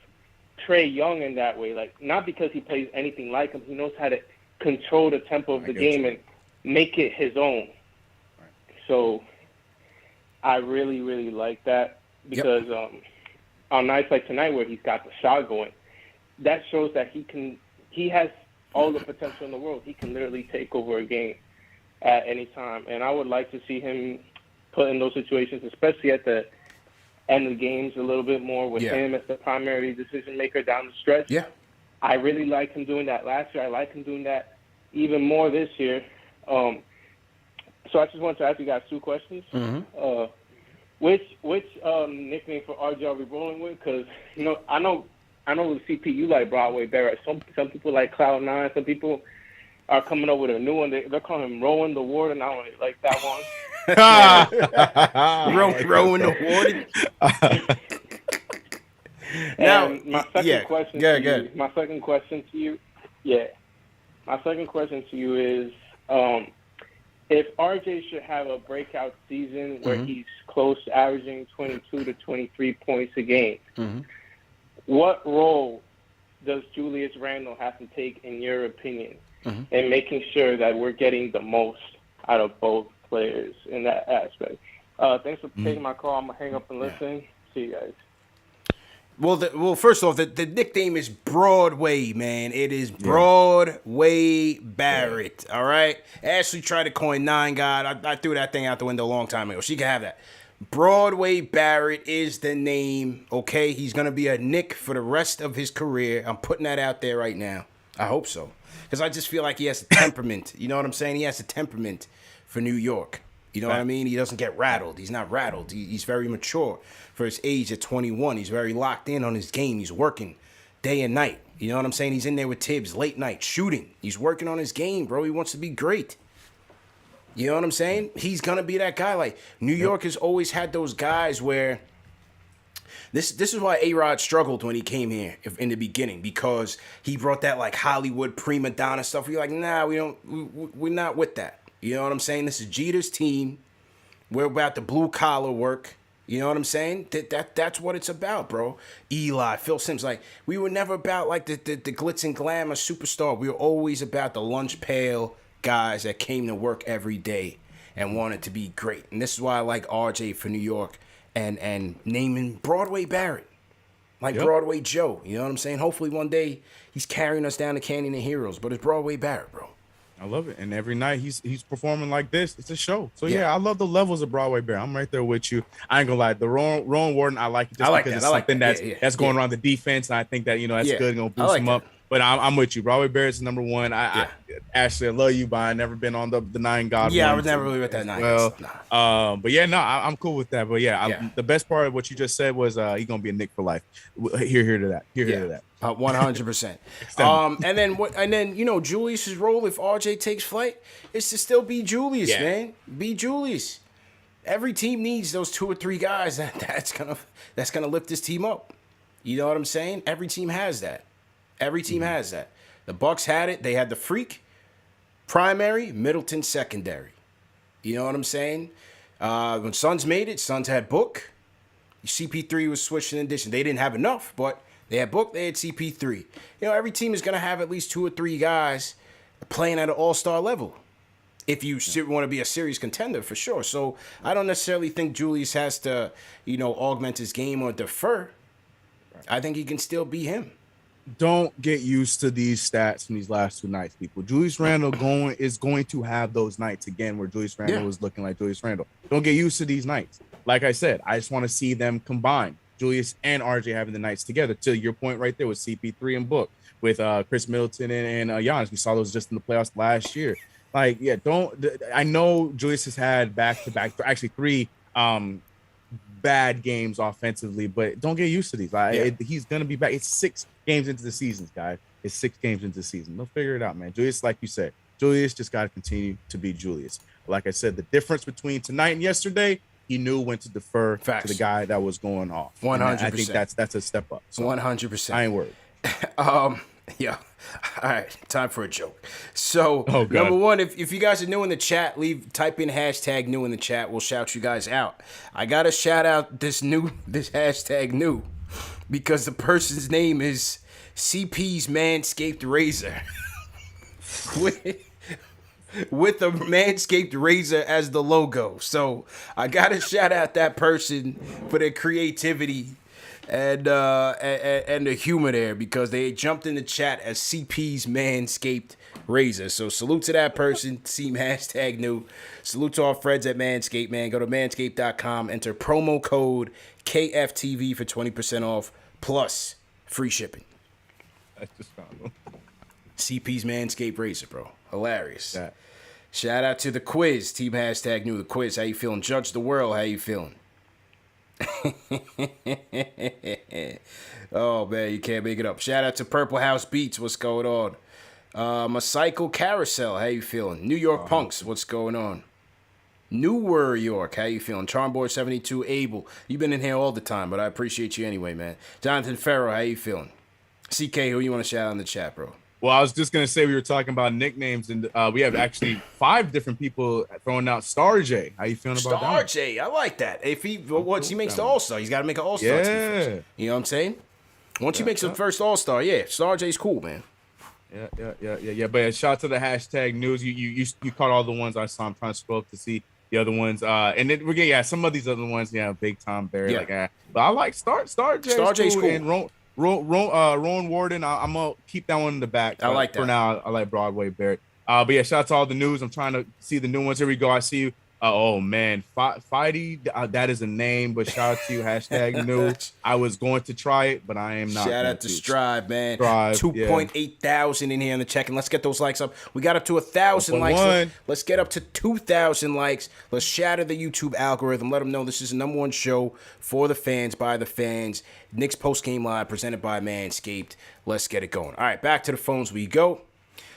Trae Young in that way. Like, not because he plays anything like him. He knows how to control the tempo of the game and make it his own. Right. So I really, really like that, because on nights like tonight where he's got the shot going, that shows that he has all the potential in the world. He can literally take over a game at any time. And I would like to see him put in those situations, especially at the end of the games, a little bit more with him as the primary decision maker down the stretch. Yeah. I really liked him doing that last year. I like him doing that even more this year. So I just want to ask you guys two questions. Which nickname for RJ are we rolling with? Because I know with CP you like Broadway Barrett. Some people like Cloud 9. Some people are coming up with a new one. They're calling him Rowan the Warden. I don't really like that one. Rowan the Warden. Now, my second question to you is, if RJ should have a breakout season where he's close to averaging 22 to 23 points a game, what role does Julius Randle have to take, in your opinion, in making sure that we're getting the most out of both players in that aspect? Thanks for taking my call. I'm going to hang up and listen. See you guys. Well, first off, the nickname is Broadway, man. It is Broadway Barrett, all right? Ashley tried to coin 9 God. I threw that thing out the window a long time ago. She can have that. Broadway Barrett is the name, okay? He's going to be a Knick for the rest of his career. I'm putting that out there right now. I hope so. Because I just feel like he has a temperament. You know what I'm saying? He has a temperament for New York. You know what I mean? He doesn't get rattled. He's not rattled. He's very mature for his age at 21. He's very locked in on his game. He's working day and night. You know what I'm saying? He's in there with Tibbs late night shooting. He's working on his game, bro. He wants to be great. You know what I'm saying? He's gonna be that guy. Like New York has always had those guys where this is why A-Rod struggled when he came here in the beginning, because he brought that like Hollywood prima donna stuff. We're like, nah, we're not with that. You know what I'm saying? This is Jeter's team. We're about the blue collar work. You know what I'm saying? That's what it's about, bro. Eli, Phil Simms, like we were never about like the glitz and glamour superstar. We were always about the lunch pail guys that came to work every day and wanted to be great. And this is why I like RJ for New York and naming Broadway Barrett, like Broadway Joe. You know what I'm saying? Hopefully one day he's carrying us down the Canyon of Heroes, but it's Broadway Barrett, bro. I love it. And every night he's performing like this. It's a show. So, yeah, I love the levels of Broadway Bear. I'm right there with you. I ain't going to lie. The Rowan Warden, I like it just because it's something that's going around the defense. And I think that, that's good. Going to boost him up. But I'm with you. Broadway Bear is number one. Ashley, I love you, but I never been on the Nine God. Yeah, I was never really with that Nine. Well, but yeah, no, I'm cool with that. But the best part of what you just said was he's gonna be a Knick for life. Here to that. Here to that. 100%. And then Julius's role if RJ takes flight is to still be Julius, man. Be Julius. Every team needs those 2 or 3 guys that's gonna lift this team up. You know what I'm saying? Every team has that. Every team has that. The Bucks had it. They had the Freak primary, Middleton secondary. You know what I'm saying? When Suns made it, Suns had Book. CP3 was switched in addition. They didn't have enough, but they had Book, they had CP3. Every team is going to have at least 2 or 3 guys playing at an all-star level if you want to be a serious contender, for sure. So I don't necessarily think Julius has to, augment his game or defer. I think he can still be him. Don't get used to these stats from these last 2 nights, people. Julius Randle is going to have those nights again where Julius Randle is looking like Julius Randle. Don't get used to these nights. Like I said, I just want to see them combine. Julius and RJ having the nights together. To your point right there with CP3 and Book, with Chris Middleton and Giannis. We saw those just in the playoffs last year. I know Julius has had back-to-back, actually 3 bad games offensively, but don't get used to these. He's going to be back. It's 6 games into the season, guys. It's 6 games into the season. They'll figure it out, man. Julius, like you said, Julius just got to continue to be Julius. Like I said, the difference between tonight and yesterday, he knew when to defer to the guy that was going off. 100%. I think that's a step up. So 100%. I ain't worried. Yeah. All right. Time for a joke. So, number one, if you guys are new in the chat, type in hashtag new in the chat. We'll shout you guys out. I got to shout out this hashtag new because the person's name is CP's Manscaped Razor. With a Manscaped razor as the logo. So I gotta shout out that person for their creativity and the humor there, because they jumped in the chat as CP's Manscaped razor. So salute to that person. Team hashtag new. Salute to our friends at Manscaped, man. Go to manscaped.com, enter promo code KFTV for 20% off plus free shipping. That's just found CP's Manscaped razor, bro. Hilarious. Yeah. Shout out to the quiz. Team hashtag new. The quiz. How you feeling? Judge the world. How you feeling? Oh, man. You can't make it up. Shout out to Purple House Beats. What's going on? Mocycle Carousel. How you feeling? New York Punks. What's going on? Newer York. How you feeling? Charmboy 72 Abel. You've been in here all the time, but I appreciate you anyway, man. Jonathan Farrow. How you feeling? CK, who you want to shout out in the chat, bro? Well, I was just going to say we were talking about nicknames, and we have actually 5 different people throwing out Star J. How you feeling about that? Star J, I like that. If he makes the All-Star, he's got to make an All-Star team first. You know what I'm saying? Once he makes the first All-Star, Star J's cool, man. Yeah. But shout out to the hashtag news. You caught all the ones I saw. I'm trying to scroll up to see the other ones. And then we're getting some of these other ones. Big Tom Barry. But I like Star J. Star J's cool. And Rowan Warden, I'm gonna keep that one in the back. I like that. For now, I like Broadway Barrett. But yeah, shout out to all the news. I'm trying to see the new ones. Here we go. I see you. Oh man, Fighty, that is a name, but shout out to you, hashtag new. I was going to try it, but I am not. Shout out to Strive, man. Strive, 2.8 thousand in here in the check, and let's get those likes up. We got up to 1,000 likes. Let's get up to 2,000 likes. Let's shatter the YouTube algorithm. Let them know this is the #1 show for the fans, by the fans. Knicks Post Game Live, presented by Manscaped. Let's get it going. All right, back to the phones we go.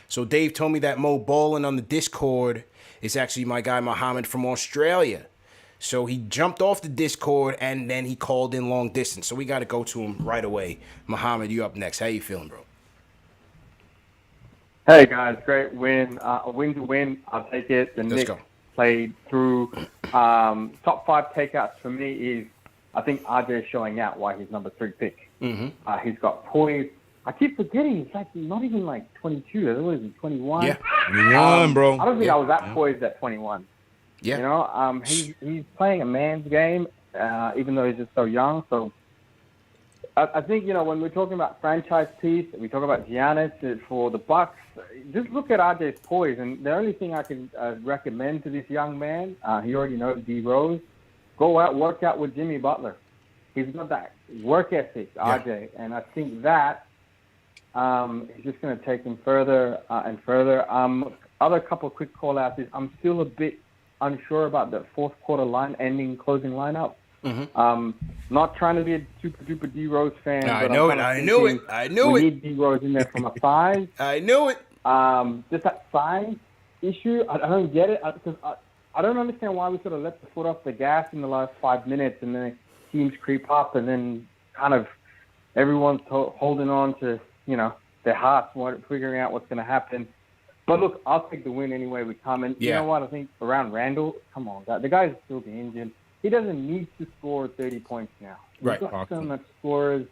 So Dave told me that Mo Ballin on the Discord is actually my guy Muhammad from Australia. So he jumped off the Discord and then he called in long distance. So we got to go to him right away. Muhammad, you up next. How you feeling, bro? Hey guys, great win. A win to win. I'll take it. The Knicks played through. Top 5 takeouts for me is, I think RJ is showing out why he's number 3 pick. Mm-hmm. He's got poise. I keep forgetting he's like not even like 22. I thought he was 21. Yeah, 21, bro. I don't think I was that poised at 21. Yeah. You know, he's playing a man's game, even though he's just so young. So I think, you know, when we're talking about franchise piece, we talk about Giannis for the Bucks. Just look at RJ's poise, and the only thing I can recommend to this young man, he already knows D Rose, go out, work out with Jimmy Butler. He's got that work ethic, RJ, and I think that is just going to take him further and further. Other couple of quick call-outs is I'm still a bit unsure about the fourth quarter closing lineup. Mm-hmm. Not trying to be a super-duper D-Rose fan. I knew it. We need D-Rose in there from a 5. I knew it. Just that size issue, I don't get it. Because I don't understand why we sort of let the foot off the gas in the last 5 minutes and then teams creep up and then kind of everyone's holding on to, you know, their hearts, figuring out what's going to happen. But look, I'll take the win anyway we come. And you know what? I think around Randall, come on, the guy's still injured. He doesn't need to score 30 points now. He's got so much scorers.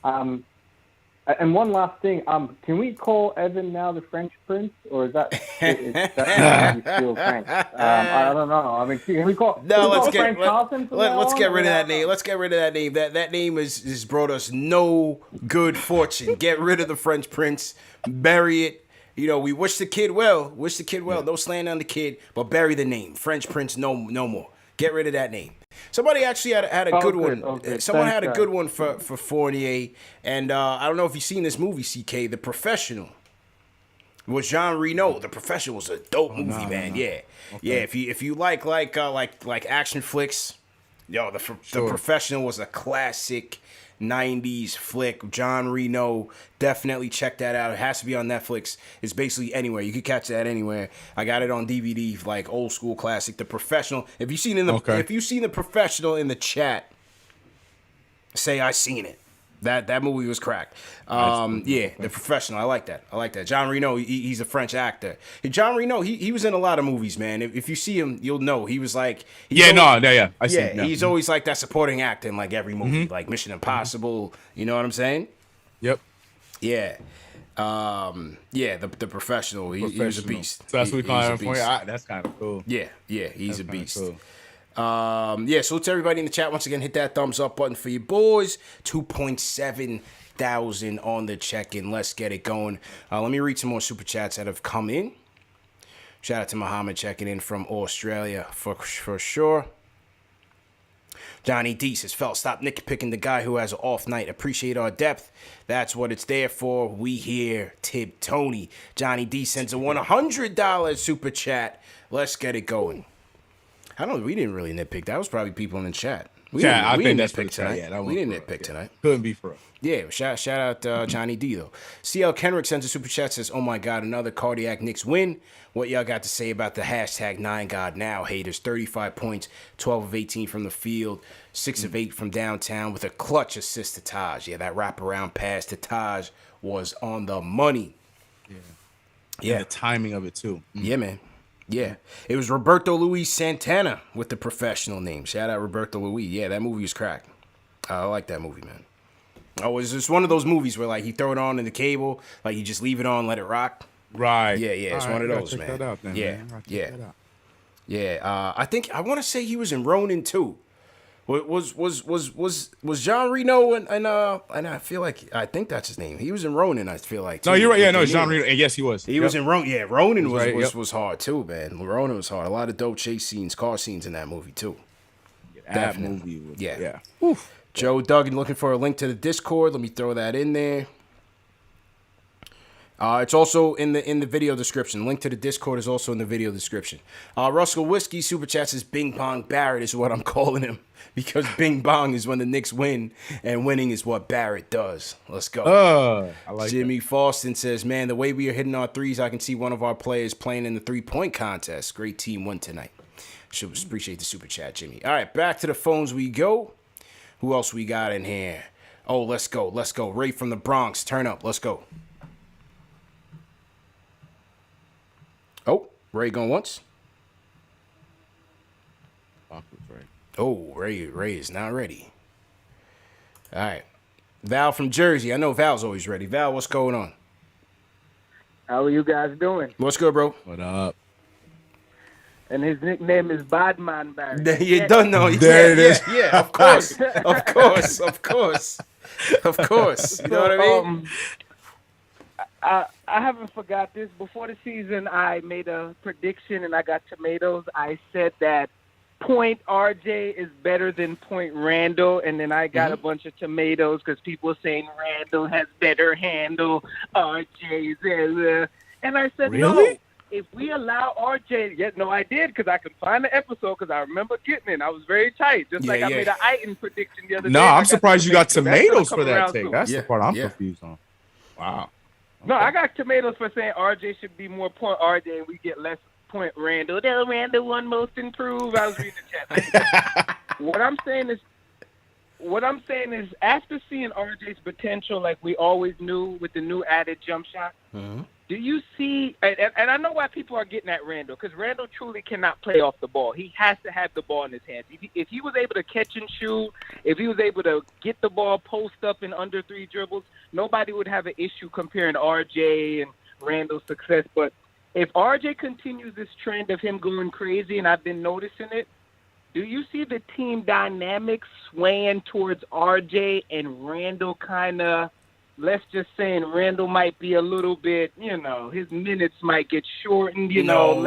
And one last thing, can we call Evan now the French Prince, or is that still French? I don't know. I mean, can we call? No, let's get rid of that name. Let's get rid of that name. That name has brought us no good fortune. Get rid of the French Prince. Bury it. You know, we wish the kid well. No slander on the kid, but bury the name. French Prince, no more. Get rid of that name. Somebody actually had a good one. Okay. Someone had a good one for Fournier. And I don't know if you've seen this movie, CK, The Professional. It was Jean Reno. The Professional was a dope movie, man. No. Yeah. Okay. Yeah, if you like action flicks, The Professional was a classic 90s flick. John Reno, definitely check that out. It has to be on Netflix. It's basically anywhere. You can catch that anywhere. I got it on DVD, like old school classic. The Professional. If you've seen The Professional in the chat, say I seen it. That movie was cracked. The Professional. I like that. John Reno, he's a French actor. John Reno, he was in a lot of movies, man. If you see him, you'll know. He was like... I see him. He's always like that supporting actor in like every movie, like Mission Impossible. You know what I'm saying? Yep. Yeah. The Professional. He was a beast. So that's what we call him for you? That's kind of cool. Yeah, he's a beast. Cool. So to everybody in the chat, once again, hit that thumbs up button for you boys. 2.7 thousand on the check-in. Let's get it going. Let me read some more super chats that have come in. Shout out to Muhammad checking in from Australia for sure. Johnny D says, stop nitpicking the guy who has an off night. Appreciate our depth. That's what it's there for. We here, Tib Tony. Johnny D sends a $100 super chat. Let's get it going. We didn't really nitpick. That was probably people in the chat. We didn't nitpick tonight. We didn't nitpick tonight. Couldn't be for us. Yeah, shout out Johnny D, though. CL Kenrick sends a super chat, says, oh my God, another cardiac Knicks win. What y'all got to say about the hashtag 9GodNow haters? 35 points, 12 of 18 from the field, 6 of 8 from downtown with a clutch assist to Taj. Yeah, that wraparound pass to Taj was on the money. Yeah. And the timing of it, too. Yeah, man. Yeah, it was Roberto Luis Santana with the Professional name. Shout out Roberto Luis. Yeah, that movie was cracked. I like that movie, man. Oh, it's just one of those movies where like he throw it on in the cable, like you just leave it on, let it rock. Right. Yeah. It's one of those, man. Check that out, then, yeah. I think I want to say he was in Ronin too. Was John Reno and I think that's his name. He was in Ronin. I feel like. No, you're right. Yeah, no, John Reno. And yes, he was. He was in Ronin. Yeah, Ronin was hard too, man. Ronin was hard. A lot of dope chase scenes, car scenes in that movie too. That movie. Yeah. Joe Duggan looking for a link to the Discord. Let me throw that in there. It's also in the video description. Link to the Discord is also in the video description. Russell Whiskey Super Chat says Bing Bong Barrett is what I'm calling him because Bing Bong is when the Knicks win and winning is what Barrett does. Let's go. I like Jimmy Faustin says, man, the way we are hitting our threes, I can see one of our players playing in the 3-point contest. Great team win tonight. Should appreciate the Super Chat, Jimmy. All right, back to the phones we go. Who else we got in here? Oh, let's go. Ray from the Bronx, turn up. Let's go. Oh, Ray going once. Oh, Ray is not ready. All right. Val from Jersey. I know Val's always ready. Val, what's going on? How are you guys doing? What's good, bro? What up? And his nickname is Badman Barry. You don't know. There it is. Yeah, of course. Of course. You know what I mean? I haven't forgot this. Before the season, I made a prediction, and I got tomatoes. I said that point RJ is better than point Randall, and then I got a bunch of tomatoes because people were saying Randall has better handle, RJ's. And I said, really? No. If we allow RJ, I did because I can find the episode because I remember getting it. I was very tight, just I made an Iton prediction the other day. No, I'm surprised you got tomatoes for that take. Soon. That's the part I'm confused on. Wow. Okay. No, I got tomatoes for saying RJ should be more point RJ and we get less point Randall. Randall won most improved. I was reading the chat. What I'm saying is after seeing RJ's potential like we always knew with the new added jump shot, do you see, and I know why people are getting at Randall, because Randall truly cannot play off the ball. He has to have the ball in his hands. If he was able to catch and shoot, if he was able to get the ball post up in under 3 dribbles, nobody would have an issue comparing RJ and Randall's success. But if RJ continues this trend of him going crazy, and I've been noticing it, do you see the team dynamics swaying towards RJ and Randall kind of, let's just say Randall might be a little bit, his minutes might get shortened, No.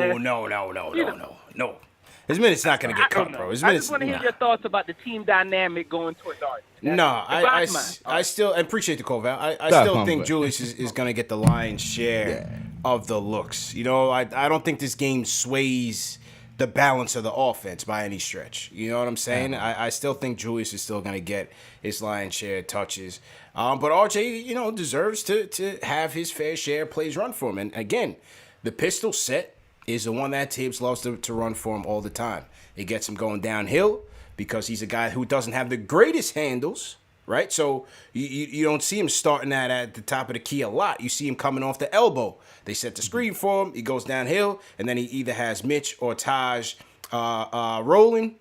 His minutes not going to get cut, bro. I just want to hear your thoughts about the team dynamic going towards RJ. I still appreciate the call, Val. I still think Julius is going to get the lion's share of the looks. I don't think this game sways the balance of the offense by any stretch. You know what I'm saying? I still think Julius is still going to get his lion's share of touches. But RJ, deserves to have his fair share of plays run for him. And again, the pistol set is the one that Tibbs loves to run for him all the time. It gets him going downhill because he's a guy who doesn't have the greatest handles, right? So you don't see him starting that at the top of the key a lot. You see him coming off the elbow. They set the screen for him. He goes downhill, and then he either has Mitch or Taj rolling,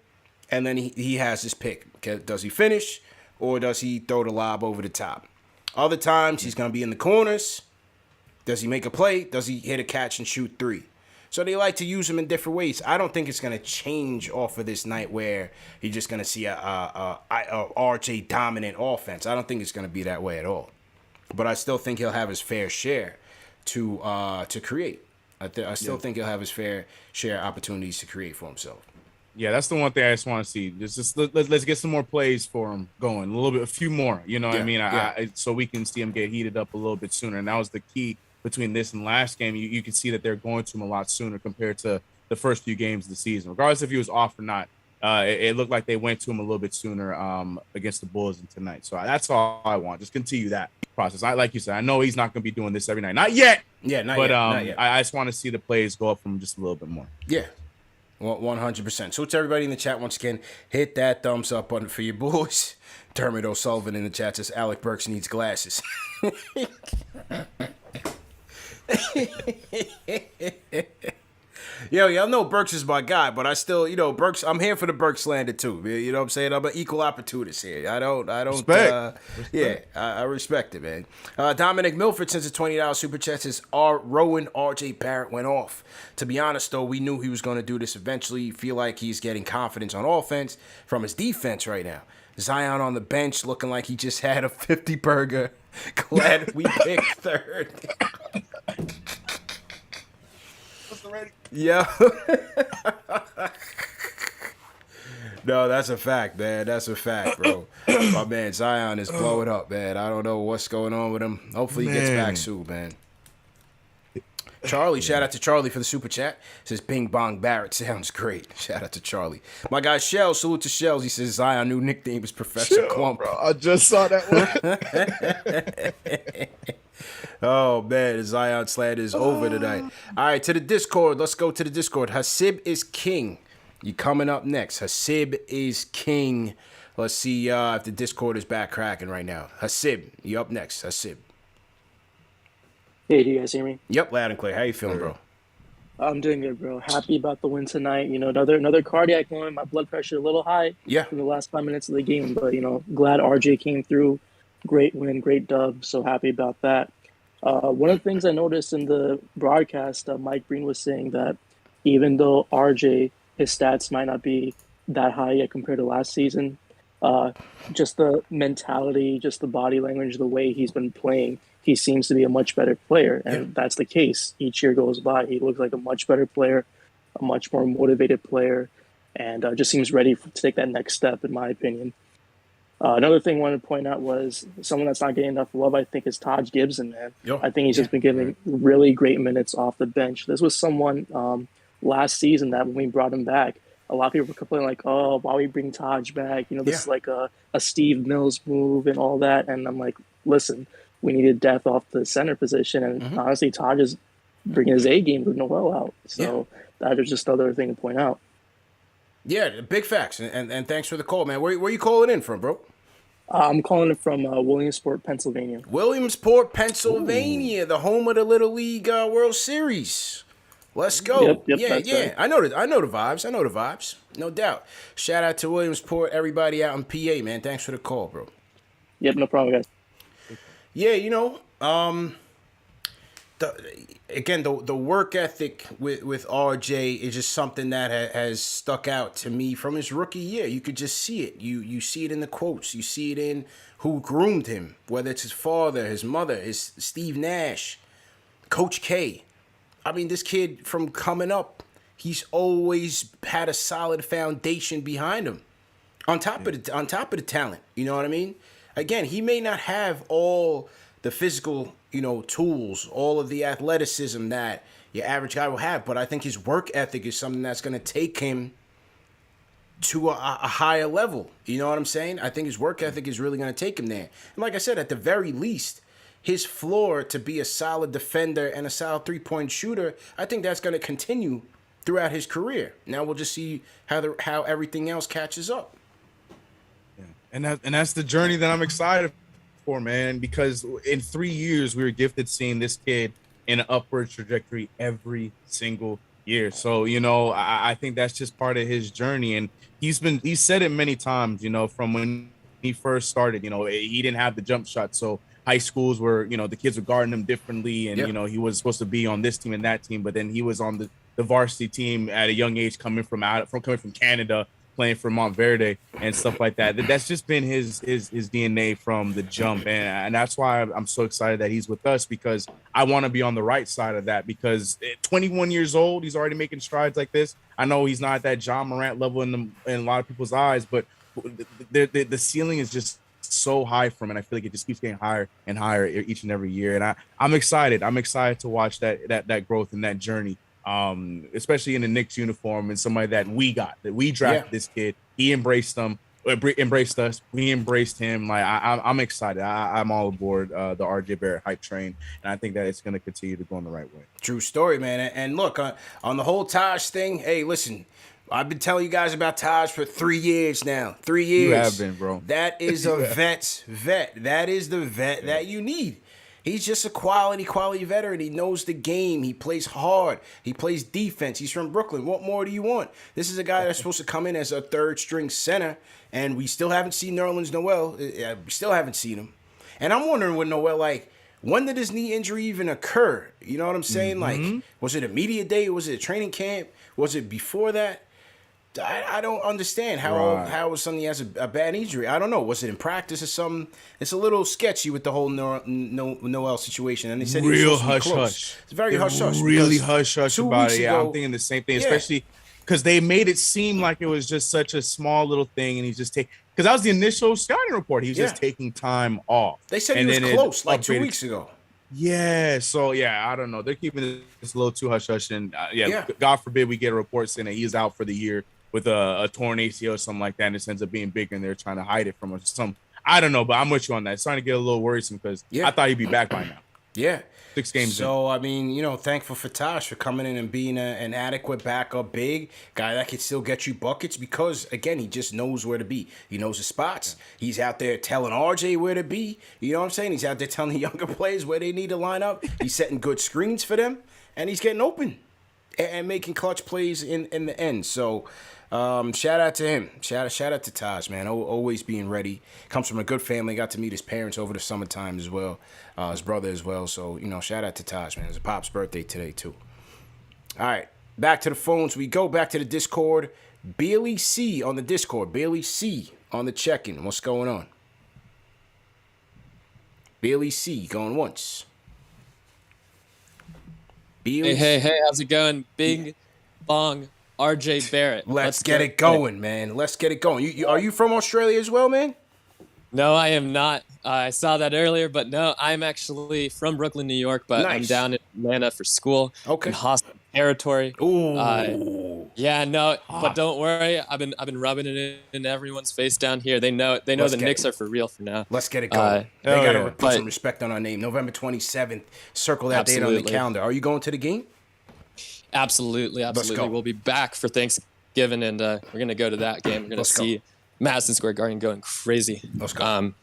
and then he has his pick. Okay, does he finish, or does he throw the lob over the top? Other times, he's going to be in the corners. Does he make a play? Does he hit a catch and shoot 3? So they like to use him in different ways. I don't think it's going to change off of this night where you're just going to see a RJ dominant offense. I don't think it's going to be that way at all. But I still think he'll have his fair share to create. I still think he'll have his fair share of opportunities to create for himself. Yeah, that's the one thing I just want to see. Let's get some more plays for him going, a few more. You know what I mean? So we can see him get heated up a little bit sooner. And that was the key between this and last game. You can see that they're going to him a lot sooner compared to the first few games of the season. Regardless if he was off or not, it looked like they went to him a little bit sooner against the Bulls tonight. So that's all I want. Just continue that process. Like you said, I know he's not going to be doing this every night. Not yet. Yeah, not yet. I just want to see the plays go up from just a little bit more. Yeah. 100%. So to everybody in the chat, once again, hit that thumbs up button for your boys. Dermot O'Sullivan in the chat says Alec Burks needs glasses. Yo, y'all know Burks is my guy, but I still, Burks. I'm here for the Burks slander too. You know what I'm saying? I'm an equal opportunist here. I don't. Respect. Yeah, I respect it, man. Dominic Milford sends a $20 super chat. Says Rowan R.J. Barrett went off. To be honest, though, we knew he was going to do this eventually. Feel like he's getting confidence on offense from his defense right now. Zion on the bench looking like he just had a 50 burger. Glad we picked third. Yeah. No, that's a fact, man. That's a fact, bro. My man Zion is blowing up, man. I don't know what's going on with him. Hopefully he gets back soon, man. Charlie, shout out to Charlie for the super chat. Says Bing Bong Barrett sounds great. Shout out to Charlie. My guy Shell, salute to Shells. He says Zion new nickname is Professor Clump. Bro, I just saw that one. Oh man, the Zion slander is over tonight. All right, to the Discord. Let's go to the Discord. Hasib is king. You coming up next. Hasib is king. Let's see if the Discord is back cracking right now. Hasib, you up next. Hasib. Hey, do you guys hear me? Yep, loud and clear. How you feeling, bro? I'm doing good, bro. Happy about the win tonight. Another cardiac one. My blood pressure a little high in the last 5 minutes of the game, but glad RJ came through. Great win, great dub. So happy about that. One of the things I noticed in the broadcast, Mike Breen was saying that even though RJ, his stats might not be that high yet compared to last season, just the mentality, just the body language, the way he's been playing, he seems to be a much better player. And that's the case. Each year goes by, he looks like a much better player, a much more motivated player, and just seems ready to take that next step, in my opinion. Another thing I wanted to point out was someone that's not getting enough love, I think, is Taj Gibson, man. I think he's just been getting really great minutes off the bench. This was someone last season that when we brought him back, a lot of people were complaining like, oh, why we bring Taj back? This is like a Steve Mills move and all that. And I'm like, listen, we needed depth off the center position. And honestly, Taj is bringing his A game with Noel out. So that is just another thing to point out. Yeah, big facts. And thanks for the call, man. Where you calling in from, bro? I'm calling it from Williamsport, Pennsylvania. Williamsport, Pennsylvania, the home of the Little League World Series. Let's go. Yep, yeah. Right. I know the vibes. No doubt. Shout out to Williamsport, everybody out in PA, man. Thanks for the call, bro. Yep, no problem, guys. Yeah, the work ethic with RJ is just something that has stuck out to me from his rookie year. You could just see it. You see it in the quotes. You see it in who groomed him, whether it's his father, his mother, his Steve Nash, Coach K. I mean, this kid from coming up, he's always had a solid foundation behind him. On top of the talent, you know what I mean? Again, he may not have all the physical, tools, all of the athleticism that your average guy will have, but I think his work ethic is something that's going to take him to a higher level. You know what I'm saying? I think his work ethic is really going to take him there. And like I said, at the very least, his floor to be a solid defender and a solid three-point shooter, I think that's going to continue throughout his career. Now we'll just see how everything else catches up. Yeah. And that's the journey that I'm excited for, man, because in 3 years we were gifted seeing this kid in an upward trajectory every single year. So, I think that's just part of his journey. And he's said it many times, from when he first started, he didn't have the jump shot. So high schools were, the kids were guarding him differently. And, he was supposed to be on this team and that team, but then he was on the varsity team at a young age, coming from Canada, playing for Montverde and stuff like that. That's just been his DNA from the jump. And that's why I'm so excited that he's with us, because I want to be on the right side of that, because at 21 years old, he's already making strides like this. I know he's not at that John Morant level in a lot of people's eyes, but the ceiling is just so high for him, and I feel like it just keeps getting higher and higher each and every year. And I'm excited. I'm excited to watch that growth and that journey. Especially in the Knicks uniform, and somebody that we drafted this kid. He embraced us. We embraced him. Like I'm excited. I'm all aboard the RJ Barrett hype train, and I think that it's going to continue to go in the right way. True story, man. And look, on the whole Taj thing, hey, listen, I've been telling you guys about Taj for 3 years now. 3 years. You have been, bro. That is a vet's vet. That is the vet that you need. He's just a quality veteran. He knows the game. He plays hard. He plays defense. He's from Brooklyn. What more do you want? This is a guy that's supposed to come in as a third-string center, and we still haven't seen Nerlens Noel. We still haven't seen him. And I'm wondering with Noel, like, when did his knee injury even occur? You know what I'm saying? Like, was it a media day? Was it a training camp? Was it before that? I don't understand how somebody has a bad injury. I don't know. Was it in practice or something? It's a little sketchy with the whole Noel situation. And they said real hush. It's very hush. Really hush about it. Yeah, ago, I'm thinking the same thing, especially because they made it seem like it was just such a small little thing, and he's just taking. Because that was the initial scouting report. He was just taking time off. They said he was close like 2 weeks ago. Yeah, so I don't know. They're keeping this a little too hush, and God forbid we get a report saying that he is out for the year with a torn ACL or something like that, and it ends up being bigger, and they're trying to hide it from us. I don't know, but I'm with you on that. It's starting to get a little worrisome because I thought he'd be back by now. Yeah. 6 games So, I mean, thankful for Taj for coming in and being an adequate backup big guy that could still get you buckets because, again, he just knows where to be. He knows the spots. He's out there telling RJ where to be. You know what I'm saying? He's out there telling the younger players where they need to line up. He's setting good screens for them, and he's getting open and making clutch plays in the end. So, shout out to him. Shout out to Taj, man. Always being ready. Comes from a good family. Got to meet his parents over the summertime as well. His brother as well. So, shout out to Taj, man. It's a pop's birthday today, too. All right. Back to the phones. We go back to the Discord. Bailey C on the Discord. Bailey C on the check-in. What's going on? Bailey C going once. Bailey Hey, how's it going? Big Bong RJ Barrett. Let's get it going, man. Let's get it going. Are you from Australia as well, man? No, I am not. I saw that earlier, but no, I'm actually from Brooklyn, New York, but I'm down in Atlanta for school. Okay. In hostile territory. Ooh. But don't worry. I've been rubbing it in everyone's face down here. They know the Knicks are for real for now. Let's get it going. They got to put some respect on our name. November 27th. Circle that date on the calendar. Are you going to the game? Absolutely. We'll be back for Thanksgiving, and we're going to go to that game. We're going to see Madison Square Garden going crazy. Let's go.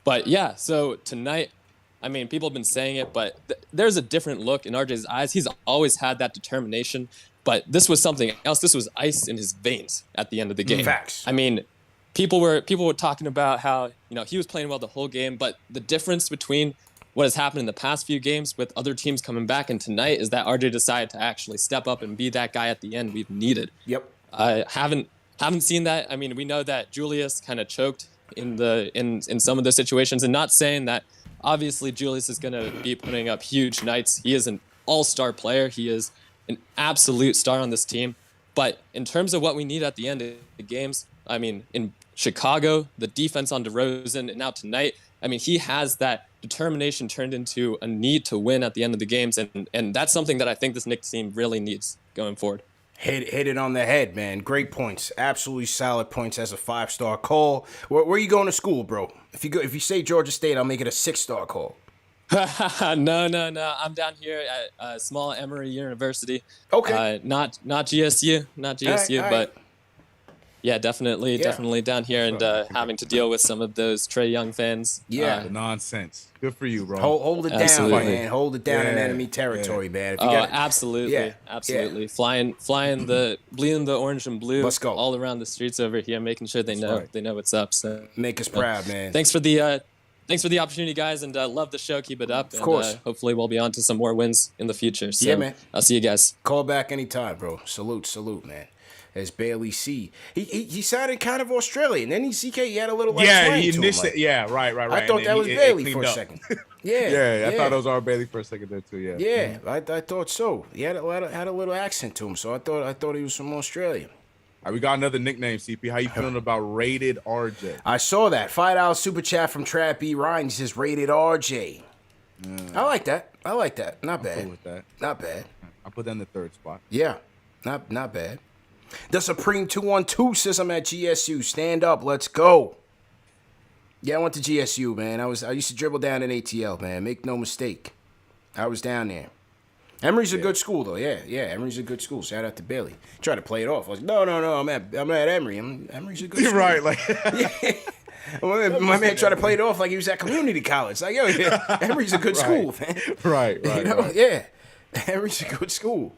But yeah, so tonight, I mean, people have been saying it, but there's a different look in RJ's eyes. He's always had that determination, but this was something else. This was ice in his veins at the end of the game. Facts. I mean, people were talking about how, he was playing well the whole game, but the difference between what has happened in the past few games with other teams coming back and tonight is that RJ decided to actually step up and be that guy at the end we've needed. Yep. I haven't seen that. I mean, we know that Julius kind of choked in some of those situations, and not saying that obviously Julius is going to be putting up huge nights. He is an all-star player. He is an absolute star on this team. But in terms of what we need at the end of the games, I mean, in Chicago, the defense on DeRozan, and now tonight, I mean, he has that determination turned into a need to win at the end of the games, and that's something that I think this Knicks team really needs going forward. Hit it on the head, man. Great points. Absolutely solid points as a 5-star call. Where are you going to school, bro? If you say Georgia State, I'll make it a 6-star call. No. I'm down here at small Emory University. Okay. Not GSU, all right. but yeah, definitely down here and having to deal with some of those Trae Young fans. Yeah, nonsense. Good for you, bro. Hold it down, man. Hold it down in enemy territory, man. If you absolutely. Bleeding the orange and blue. Let's go. All around the streets over here, making sure they know what's up. So make us proud, man. Thanks for the opportunity, guys, and love the show. Keep it up. Of course. Hopefully we'll be on to some more wins in the future. So, yeah, man. I'll see you guys. Call back anytime, bro. Salute, man. As Bailey C. He sounded kind of Australian. Then he had a little right. Right. I thought that was Bailey for a second. I thought it was our Bailey for a second there too. Yeah. I thought so. He had a little accent to him, so I thought he was from Australia. All right, we got another nickname, CP. How you feeling about Rated RJ? I saw that $5 super chat from Trap B Ryan. He says Rated RJ. I like that. Not bad. Cool with that. Not bad. I put that in the 3rd spot. Yeah, not bad. The Supreme 212 says I'm at GSU. Stand up, let's go. Yeah, I went to GSU, man. I used to dribble down in ATL, man. Make no mistake. I was down there. Emory's a good school, though. Yeah. Emory's a good school. Shout out to Bailey. Try to play it off. I was like, no. I'm at Emory. Emory's a good school. Right, like. My man tried to play it off like he was at community college. Like, yo, yeah, Emory's a good school, man. Right. Yeah. Emory's a good school.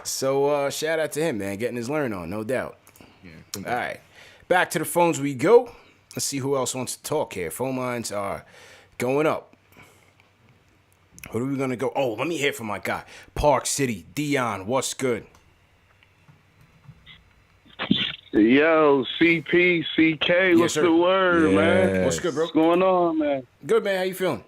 So shout out to him, man, getting his learn on, no doubt. Yeah. All right. Back to the phones we go. Let's see who else wants to talk here. Phone lines are going up. Who are we going to go? Oh, let me hear from my guy. Park City, Dion, what's good? Yo, CP, CK, what's the word, man? What's good, bro? What's going on, man? Good, man. How you feeling?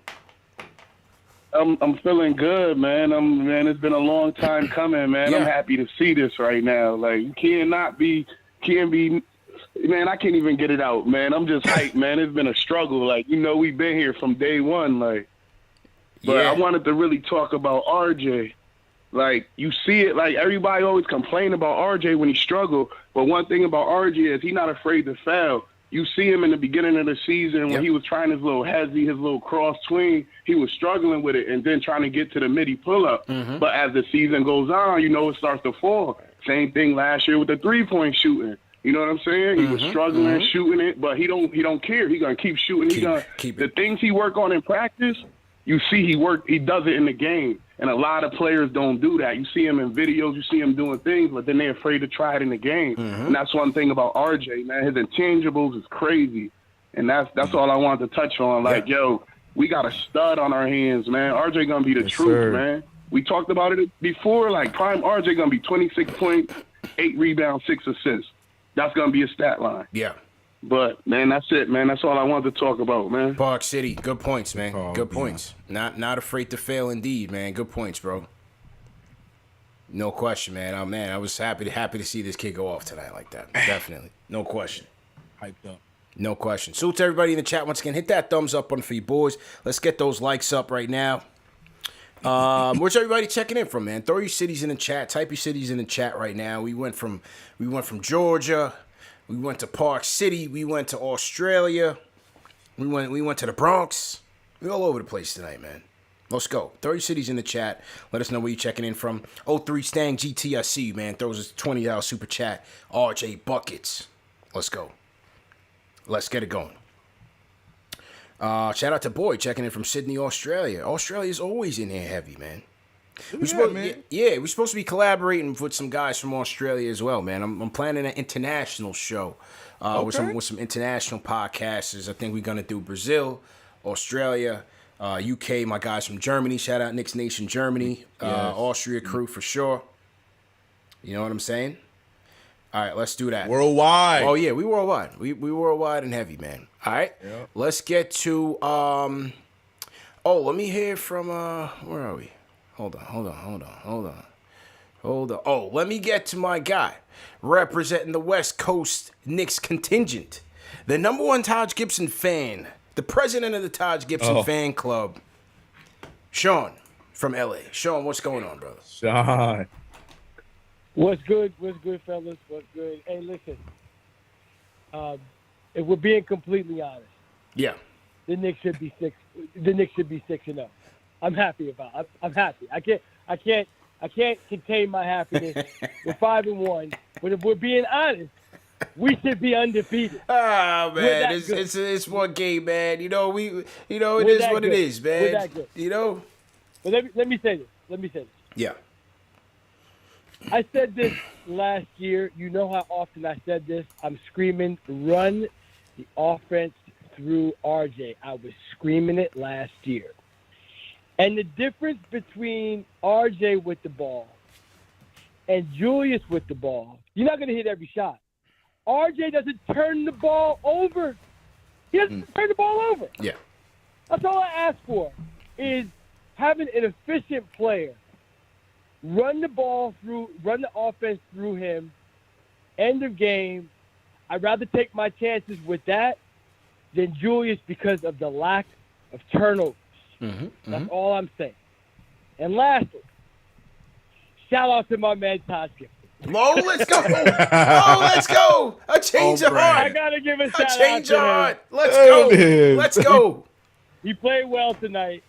I'm feeling good, man. Man, it's been a long time coming, man. Yeah. I'm happy to see this right now. Like, you can't be, man, I can't even get it out, man. I'm just hyped, man. It's been a struggle. Like, we've been here from day one, like. But I wanted to really talk about RJ. Like, you see it, like, everybody always complain about RJ when he struggled. But one thing about RJ is he's not afraid to foul. You see him in the beginning of the season when he was trying his little hezzy, his little cross swing. He was struggling with it and then trying to get to the midi pull-up. But as the season goes on, it starts to fall. Same thing last year with the three-point shooting. You know what I'm saying? He was struggling shooting it, but he don't care. He's going to keep shooting. The things he work on in practice, you see he does it in the game. And a lot of players don't do that. You see him in videos, you see him doing things, but then they're afraid to try it in the game. And that's one thing about RJ, man. His intangibles is crazy. And that's all I wanted to touch on. Like, yo, we got a stud on our hands, man. RJ going to be the truth, man. We talked about it before. Like, prime RJ going to be 26 points, 8 rebounds, 6 assists. That's going to be a stat line. Yeah. But, man, that's it, man. That's all I wanted to talk about, man. Park City, good points, man. Good points. Not afraid to fail, indeed, man. Good points, bro. No question, man. Oh, man, I was happy to see this kid go off tonight like that. Definitely. No question. Hyped up. No question. Salute to everybody in the chat. Once again, hit that thumbs up button for you boys. Let's get those likes up right now. Where's everybody checking in from, man? Throw your cities in the chat. Type your cities in the chat right now. We went from Georgia. We went to Park City. We went to Australia. We went to the Bronx. We all over the place tonight, man. Let's go. Throw your cities in the chat. Let us know where you're checking in from. 03 Stang GT, I see you, man. Throws us a $20 super chat. RJ Buckets. Let's go. Let's get it going. Shout out to Boy checking in from Sydney, Australia. Australia's always in here heavy, man. We're supposed to be collaborating with some guys from Australia as well, man. I'm planning an international show with some international podcasters. I think we're gonna do Brazil, Australia, UK. My guys from Germany. Shout out Knicks Nation Germany, Austria crew for sure. You know what I'm saying? All right, let's do that. Worldwide. Oh yeah, we worldwide. We worldwide and heavy, man. All right, let's get to let me hear from where are we? Hold on. Oh, let me get to my guy representing the West Coast Knicks contingent, the number one Taj Gibson fan, the president of the Taj Gibson fan club, Sean from LA. Sean, what's going on, brother? Sean. What's good? What's good, fellas? What's good? Hey, listen. If we're being completely honest, the Knicks should be 6-0. I'm happy about it. I'm happy. I can't contain my happiness. We're 5-1, but if we're being honest, we should be undefeated. Ah, man, it's one game, man. It is what it is, man. We're that good. But let me say this. Yeah. I said this last year. You know how often I said this. I'm screaming, run the offense through RJ. I was screaming it last year. And the difference between RJ with the ball and Julius with the ball, you're not going to hit every shot. RJ doesn't turn the ball over. He doesn't turn the ball over. Yeah. That's all I ask for is having an efficient player run the offense through him, end of game. I'd rather take my chances with that than Julius because of the lack of turnovers. That's all I'm saying. And lastly, shout out to my man Taj Gibson. Let's go. A change of heart. I gotta give a shout out to him. A change of heart. Let's go. He played well tonight.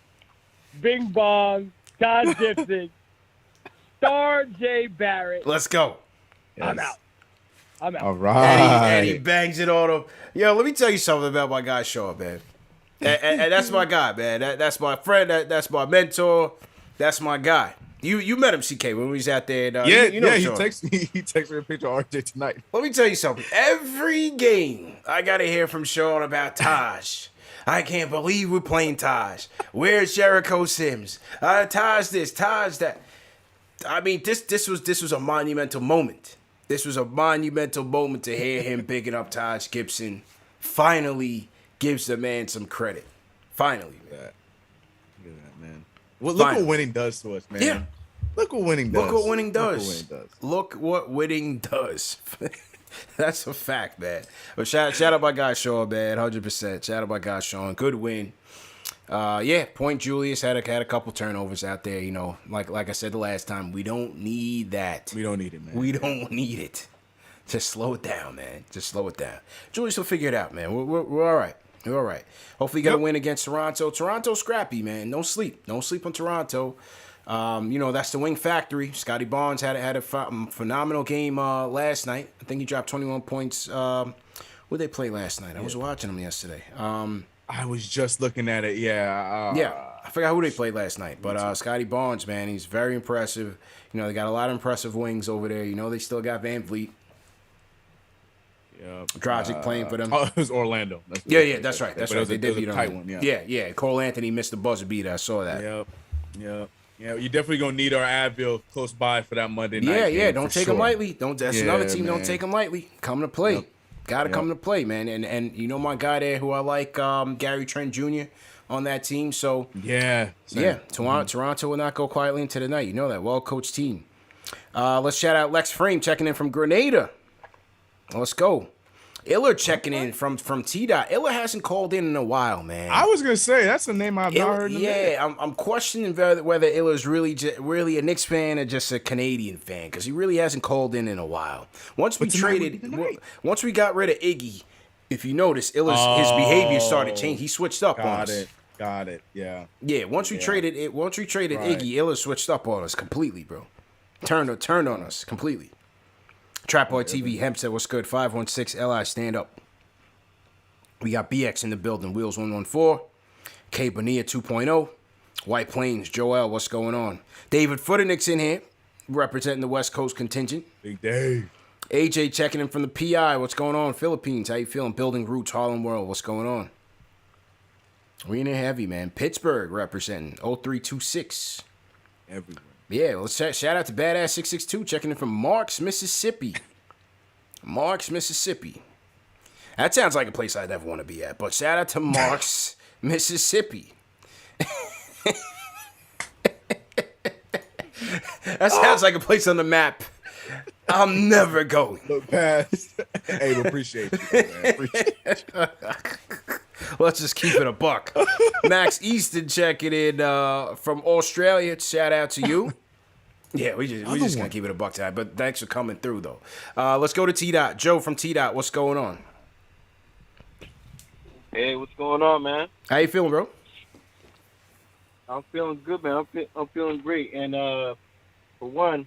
Bing bong. Taj Gibson. Star J. Barrett. Let's go. I'm out. I'm out. All right. And he bangs it on him. Yo, let me tell you something about my guy Shaw, man. And that's my guy, man. That's my friend. That's my mentor. That's my guy. You met him, CK, when we was out there. And, you know He Shaw. texted me a picture of RJ tonight. Let me tell you something. Every game, I got to hear from Sean about Taj. I can't believe we're playing Taj. Where's Jericho Sims? Taj this, Taj that. I mean, this was a monumental moment. This was a monumental moment to hear him picking up Taj Gibson. Finally gives the man some credit. Finally. Look at that, man. Well, look what winning does to us, man. Yeah. Look what winning does. Look what winning does. That's a fact, man. But shout out my guy Sean, man. 100%. Shout out my guy Sean. Good win. Point Julius had a couple turnovers out there. You know, like I said the last time, we don't need that. We don't need it, man. We don't need it. Just slow it down, man. Just slow it down. Julius will figure it out, man. We're all right. We're all right. Hopefully, you got a win against Toronto. Toronto's scrappy, man. Don't sleep. Don't sleep on Toronto. That's the wing factory. Scotty Barnes had a phenomenal game last night. I think he dropped 21 points. What did they play last night? I was watching them yesterday. I was just looking at it. I forgot who they played last night. But Scotty Barnes, man, he's very impressive. You know, they got a lot of impressive wings over there. You know, they still got Van Vliet. Yeah, Dragic playing for them. Oh, it was Orlando. That's right. That's right. They did beat tight one. Yeah. Cole Anthony missed the buzzer beater. I saw that. Yep. Yeah, you're definitely gonna need our Advil close by for that Monday night. Yeah. Don't take them lightly. That's another team. Man. Don't take them lightly. Come to play. Yep. Gotta come to play, man. And you know my guy there who I like, Gary Trent Jr. on that team. So Toronto will not go quietly into the night. You know that well-coached team. Let's shout out Lex Frame checking in from Grenada. Let's go. Iller checking in from T-Dot. Iller hasn't called in a while, man. I was gonna say that's a name I've not heard. I'm questioning whether Iller's really a Knicks fan or just a Canadian fan because he really hasn't called in a while. Once we got rid of Iggy, if you notice, his behavior started changing. He switched up on us. Got it. Yeah. Yeah. Once we traded Iggy, Iller switched up on us completely, bro. Turned on us completely. Trap Boy TV, Hempstead, what's good? 516 LI, stand up. We got BX in the building, Wheels 114, K Bonilla 2.0, White Plains, Joel, what's going on? David Footernick's in here, representing the West Coast contingent. Big day. AJ checking in from the PI, what's going on? Philippines, how you feeling? Building Roots, Harlem World, what's going on? We in here heavy, man. Pittsburgh representing 0326. Everywhere. Yeah, let's shout out to Badass 662 checking in from Marks, Mississippi. That sounds like a place I'd never want to be at, but shout out to Marks, Mississippi. That sounds like a place on the map I'm never going. Look past. Hey, we appreciate you, man. Appreciate you. Let's just keep it a buck. Max Easton checking in from Australia. Shout out to you. Yeah, we just gonna keep it a buck tonight. But thanks for coming through though. Let's go to T-Dot. Joe from T-Dot, what's going on? Hey, what's going on, man? How you feeling, bro? I'm feeling good, man. I'm feeling great. And for one,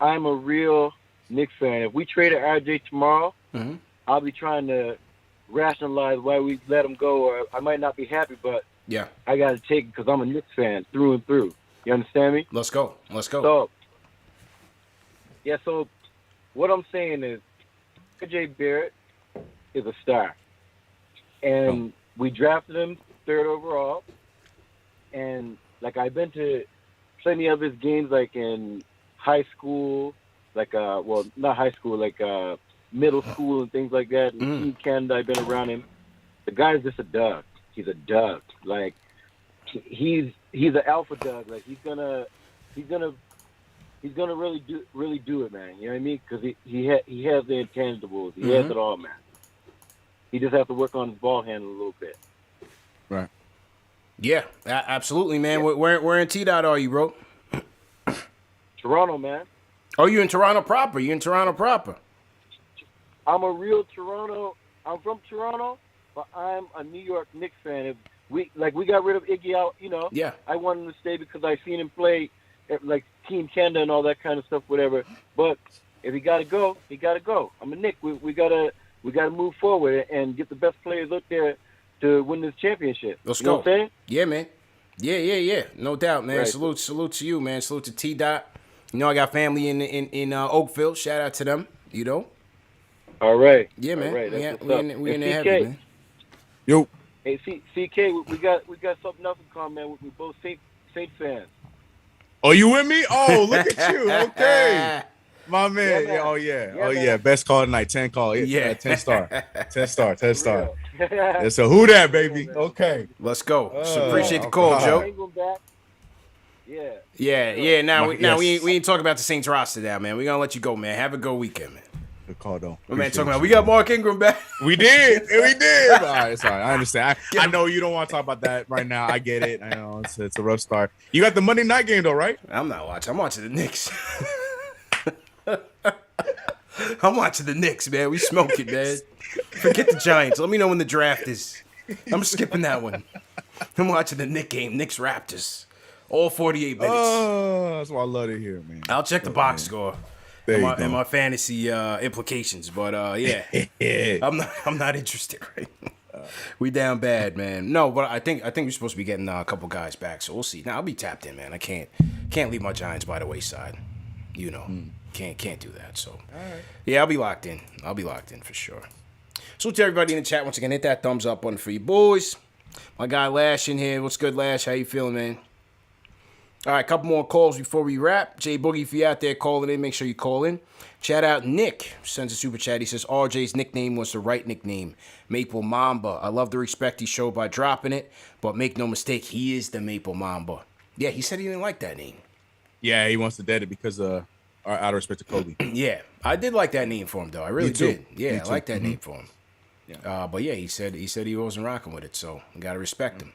I'm a real Knicks fan. If we traded RJ tomorrow, I'll be trying to rationalize why we let him go, or I might not be happy, but I got to take it because I'm a Knicks fan through and through. You understand me? Let's go. So what I'm saying is RJ Barrett is a star. And we drafted him 3rd overall. And, like, I've been to plenty of his games, like, in high school, like, not high school, like, middle school and things like that. In Canada, I've been around him. The guy's just a dog. He's a dog. Like, he's an alpha dog. Like, he's gonna really do it, man. You know what I mean? Because he has the intangibles. He has it all, man. He just has to work on his ball handle a little bit. Right. Yeah, absolutely, man. Yeah. Where in T-Dot are you, bro? Toronto, man. Oh, you in Toronto proper? I'm a real Toronto. I'm from Toronto, but I'm a New York Knicks fan. If we got rid of Iggy out, you know. Yeah. I wanted him to stay because I seen him play at, like, Team Canada and all that kind of stuff, whatever. But if he got to go, he got to go. I'm a Knick. We gotta move forward and get the best players up there to win this championship. Let's you go. Know what I'm saying? Yeah, man. Yeah. No doubt, man. Right. Salute to you, man. Salute to T Dot. You know, I got family in Oakville. Shout out to them. You know. All right. Yeah, man. All right. We in there CK, heavy, man. Yo. Hey, CK, we got something else in common, man. We both Saint fans. Oh, you with me? Oh, look at you. Okay. My man. Yeah. Best call tonight. 10 call. Yeah. 10 star. 10 star. 10 star. Yeah, so who that, baby? Okay. Let's go. So appreciate the call, Joe. Yeah. Now we ain't talking about the Saints roster now, man. We gonna let you go, man. Have a good weekend, man. Good call, though. My man talking about we got Mark Ingram back. We did. All right, sorry. I understand. I know you don't want to talk about that right now. I get it. I know it's a rough start. You got the Monday night game, though, right? I'm not watching. I'm watching the Knicks. I'm watching the Knicks, man. We smoking, man. Forget the Giants. Let me know when the draft is. I'm skipping that one. I'm watching the Knicks game. Knicks Raptors. All 48 minutes. Oh, that's what I love to hear, man. I'll check the box score. And my fantasy implications, but yeah, I'm not interested right now. We down bad, man. No, but I think we're supposed to be getting a couple guys back, so we'll see. Now I'll be tapped in, man. I can't leave my Giants by the wayside. You know, can't do that. So yeah, I'll be locked in. I'll be locked in for sure. So to everybody in the chat, once again, hit that thumbs up button for you boys. My guy Lash in here. What's good, Lash? How you feeling, man? All right, a couple more calls before we wrap. Jay Boogie, if you're out there calling in, make sure you call in. Chat out Nick, sends a super chat. He says, RJ's nickname was the right nickname, Maple Mamba. I love the respect he showed by dropping it, but make no mistake, he is the Maple Mamba. Yeah, he said he didn't like that name. Yeah, he wants to dead it because out of respect to Kobe. Yeah, I did like that name for him, though. I really did. Yeah, I like that name for him. Yeah. But yeah, he said he wasn't rocking with it, so you got to respect him.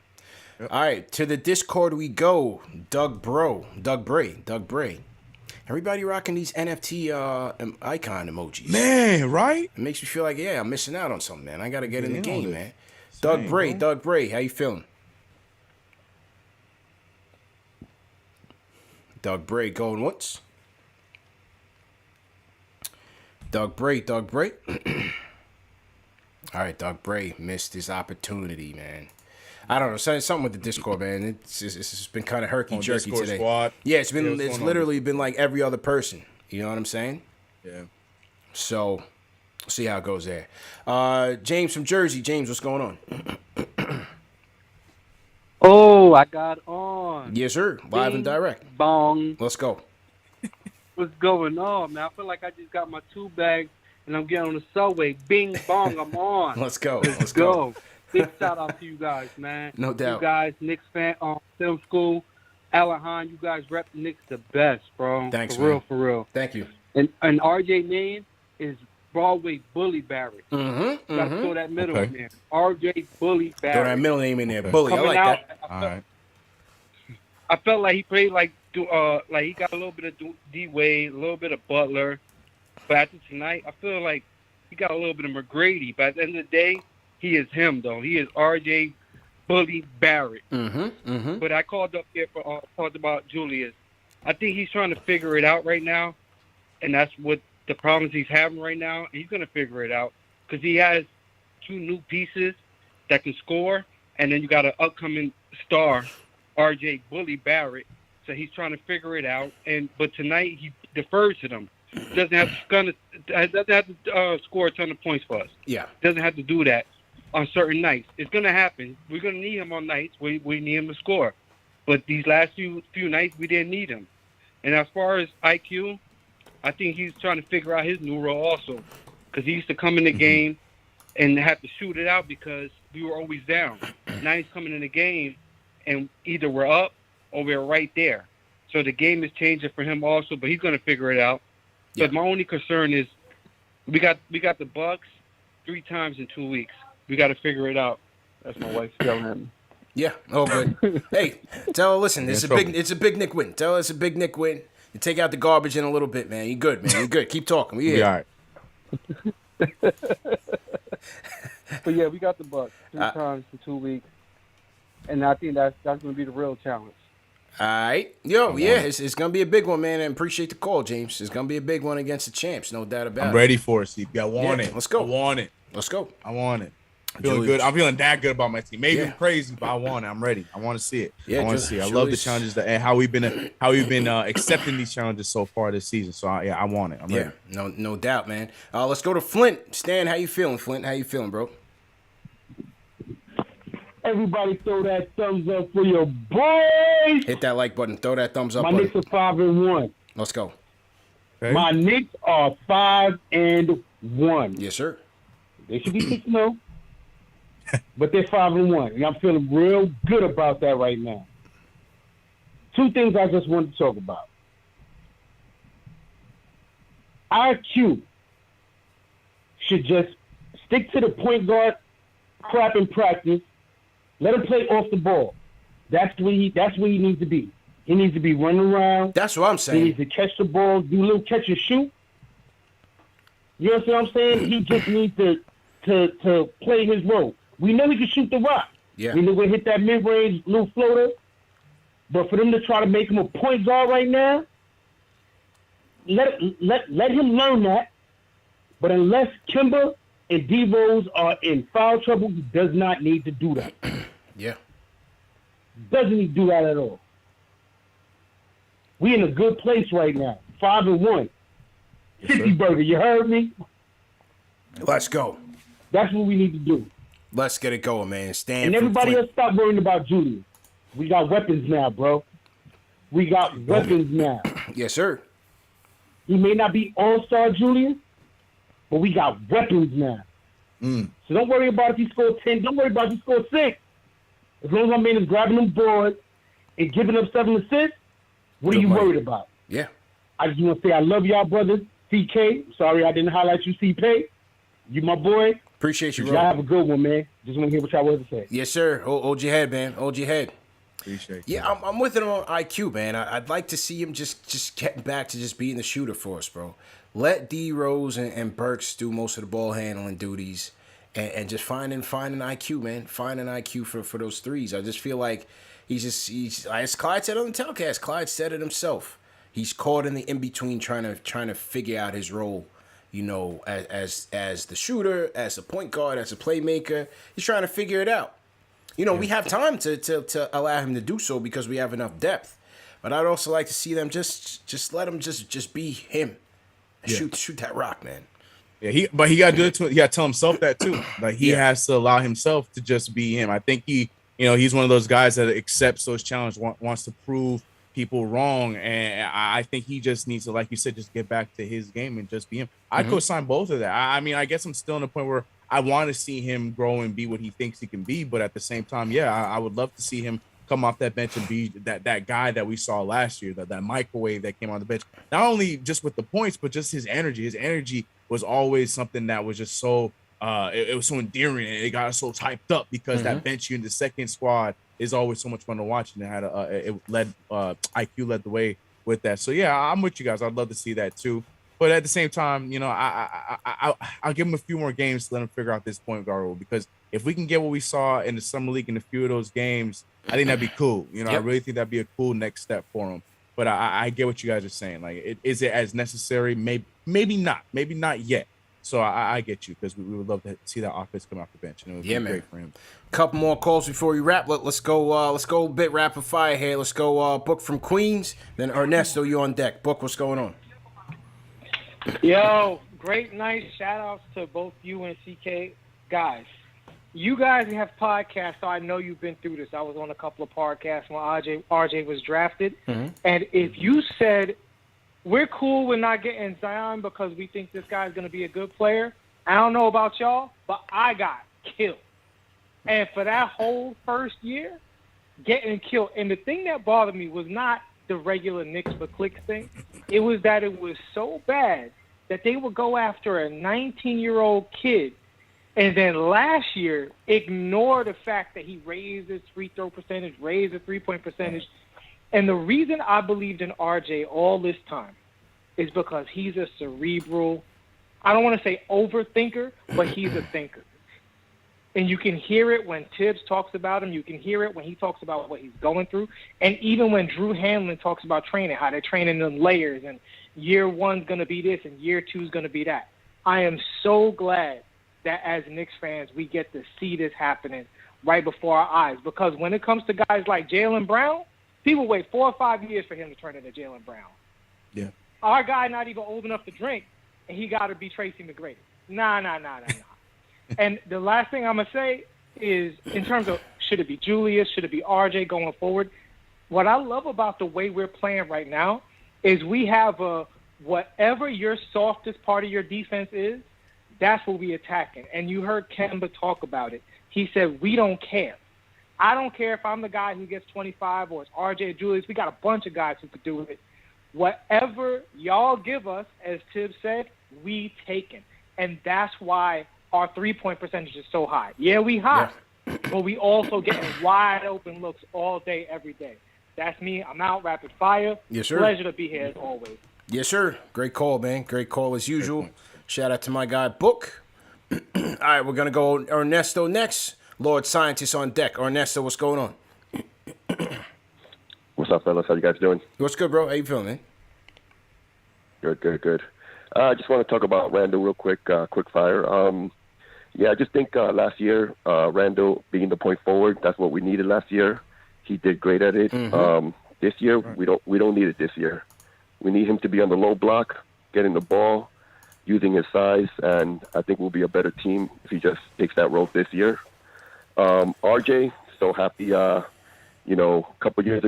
Yep. All right, to the Discord we go. Doug Bray. Everybody rocking these NFT icon emojis. Man, right? It makes me feel like, yeah, I'm missing out on something, man. I got to get in the game, man. Doug Bray, how you feeling? Doug Bray going once. Doug Bray. All right, Doug Bray missed his opportunity, man. I don't know, something with the Discord, man. It's been kind of herky-jerky today. Squad. Yeah, it's literally been like every other person. You know what I'm saying? Yeah. So, we'll see how it goes there. James from Jersey. James, what's going on? Oh, I got on. Yes, sir. Live and direct. Bong. Let's go. What's going on, man? I feel like I just got my 2 bags and I'm getting on the subway. Bing, bong, I'm on. Let's go. Let's go. Big shout out to you guys, man. No doubt. You guys, Knicks fan, film school, Alahan, you guys rep the Knicks the best, bro. Thanks, for real. Thank you. And RJ name is Broadway Bully Barrett. Mm-hmm. Got to throw that middle in there. RJ Bully Barrett. Throw that middle name in there, Bully. I like that. All right. I felt like he played like he got a little bit of D Wade, a little bit of Butler, but after tonight, I feel like he got a little bit of McGrady. But at the end of the day, he is him, though. He is R.J. Bully Barrett. But I called up here for talked about Julius. I think he's trying to figure it out right now, and that's what the problems he's having right now. He's going to figure it out because he has 2 new pieces that can score, and then you got an upcoming star, R.J. Bully Barrett. So he's trying to figure it out. But tonight he defers to them. Doesn't have to score a ton of points for us. Yeah. Doesn't have to do that on certain nights. It's going to happen. We're going to need him on nights we need him to score. But these last few nights, we didn't need him. And as far as IQ, I think he's trying to figure out his new role also. Because he used to come in the game and have to shoot it out because we were always down. Now he's coming in the game and either we're up or we're right there. So the game is changing for him also, but he's going to figure it out. Yeah. But my only concern is we got the Bucks 3 times in 2 weeks. We got to figure it out. That's my wife telling him. Yeah. Oh, good. Hey, tell her, listen, it's a big Nick win. Tell her it's a big Nick win. You take out the garbage in a little bit, man. You good, man. You good. Keep talking. We here. All right. But yeah, we got the Bucks 3 times in 2 weeks, and I think that's going to be the real challenge. All right. It's going to be a big one, man, and appreciate the call, James. It's going to be a big one against the champs, no doubt about it. I'm ready for it, CP. I want it. Let's go. I want it. Let's go. I want it. I'm feeling good. I'm feeling that good about my team. Maybe I'm crazy, but I want it. I'm ready. I want to see it. I want to see it. I love the challenges and how we've been accepting these challenges so far this season. So I want it. I'm ready. No doubt, man. Let's go to Flint. Stan, how you feeling, Flint? How you feeling, bro? Everybody throw that thumbs up for your boys. Hit that like button. Throw that thumbs up My button. Knicks are 5-1. Let's go. Okay. My Knicks are 5-1. Yes, sir. They should be 6-0. But they're 5-1, and I'm feeling real good about that right now. Two things I just wanted to talk about. IQ should just stick to the point guard crap in practice. Let him play off the ball. That's where he needs to be. He needs to be running around. That's what I'm saying. He needs to catch the ball, do a little catch and shoot. You know what I'm saying? He just needs to play his role. We know he can shoot the rock. Yeah. We know we'll hit that mid-range little floater. But for them to try to make him a point guard right now, let him learn that. But unless Kimber and D Rose are in foul trouble, he does not need to do that. Yeah. Doesn't need to do that at all. We in a good place right now. 5-1. Yes, 50 burger, you heard me? Let's go. That's what we need to do. Let's get it going, man. And everybody else stop worrying about Julius. We got weapons now, bro. We got weapons now. Yes, sir. He may not be all-star Julius, but we got weapons now. So don't worry about if he scored 10. Don't worry about if he scored 6. As long as my man is grabbing them boards and giving up 7 assists, what are you worried about? Yeah. I just want to say I love y'all, brothers. CK, sorry I didn't highlight you, CP. You my boy. Appreciate you, bro. Y'all have a good one, man. Just want to hear what y'all want to say. Yes, sir. Hold your head, man. Hold your head. Appreciate you. Yeah, I'm with him on IQ, man. I'd like to see him just getting back to just being the shooter for us, bro. Let D Rose and Burks do most of the ball handling duties, and just finding IQ, man. Finding IQ for those threes. I just feel like he's as Clyde said on the telecast. Clyde said it himself. He's caught in the in between, trying to figure out his role. You know, as the shooter, as a point guard, as a playmaker, he's trying to figure it out. You know, we have time to allow him to do so because we have enough depth. But I'd also like to see them just let him just be him. Shoot that rock, man. Yeah, but he got to do it. He got to tell himself that too. Like he has to allow himself to just be him. I think he's one of those guys that accepts those challenges, wants to prove people wrong, and I think he just needs to, like you said, just get back to his game and just be him. I co-sign both of that. I mean, I guess I'm still in a point where I want to see him grow and be what he thinks he can be, but at the same time, I would love to see him come off that bench and be that guy that we saw last year, that microwave that came on the bench. Not only just with the points, but just his energy. His energy was always something that was just so it was so endearing, and it got us so hyped up because that bench unit, the second squad, is always so much fun to watch, and IQ led the way with that. So I'm with you guys. I'd love to see that too. But at the same time, I'll give him a few more games to let him figure out this point guard role, because if we can get what we saw in the summer league in a few of those games, I think that'd be cool. I really think that'd be a cool next step for him. But I get what you guys are saying. Like, is it as necessary? Maybe not yet. So I get you, because we would love to see that offense come off the bench, and it would be great for him. Couple more calls before we wrap. Let's go a bit rapid fire here. Let's go Book from Queens. Then Ernesto, you on deck. Book, what's going on? Yo, great night. Shout outs to both you and CK. Guys, you guys have podcasts, so I know you've been through this. I was on a couple of podcasts when RJ was drafted. And if you said, we're cool with not getting Zion because we think this guy's going to be a good player, I don't know about y'all, but I got killed. And for that whole first year, getting killed. And the thing that bothered me was not the regular Knicks for clicks thing. It was that it was so bad that they would go after a 19-year-old kid and then last year ignore the fact that he raised his free throw percentage, raised the three-point percentage. And the reason I believed in RJ all this time is because he's a cerebral, I don't want to say overthinker, but he's a thinker. And you can hear it when Tibbs talks about him. You can hear it when he talks about what he's going through. And even when Drew Hanlon talks about training, how they're training in layers, and year one's going to be this and year two's going to be that. I am so glad that as Knicks fans, we get to see this happening right before our eyes. Because when it comes to guys like Jaylen Brown, people wait 4 or 5 years for him to turn into Jaylen Brown. Yeah. Our guy not even old enough to drink, and he got to be Tracy McGrady. Nah. And the last thing I'm going to say is, in terms of should it be Julius, should it be RJ going forward, what I love about the way we're playing right now is we have whatever your softest part of your defense is, that's what we attacking. And you heard Kemba talk about it. He said, we don't care. I don't care if I'm the guy who gets 25 or it's RJ or Julius. We got a bunch of guys who could do it. Whatever y'all give us, as Tibbs said, we taking. And that's why our three-point percentage is so high. Yeah, we hot, but we also getting wide open looks all day, every day. That's me. I'm out. Rapid fire. Yes, sir. Pleasure to be here as always. Yes, sir. Great call, man. Great call as usual. Shout out to my guy, Book. All right, we're going to go Ernesto next. Lord Scientist on deck. Ernesto, what's going on? What's up, fellas? How you guys doing? What's good, bro? How you feeling, man? Good. I just want to talk about Randall real quick, quick fire. I just think last year, Randall being the point forward, that's what we needed last year. He did great at it. Mm-hmm. This year, we don't need it this year. We need him to be on the low block, getting the ball, using his size, and I think we'll be a better team if he just takes that role this year. RJ, so happy. A couple years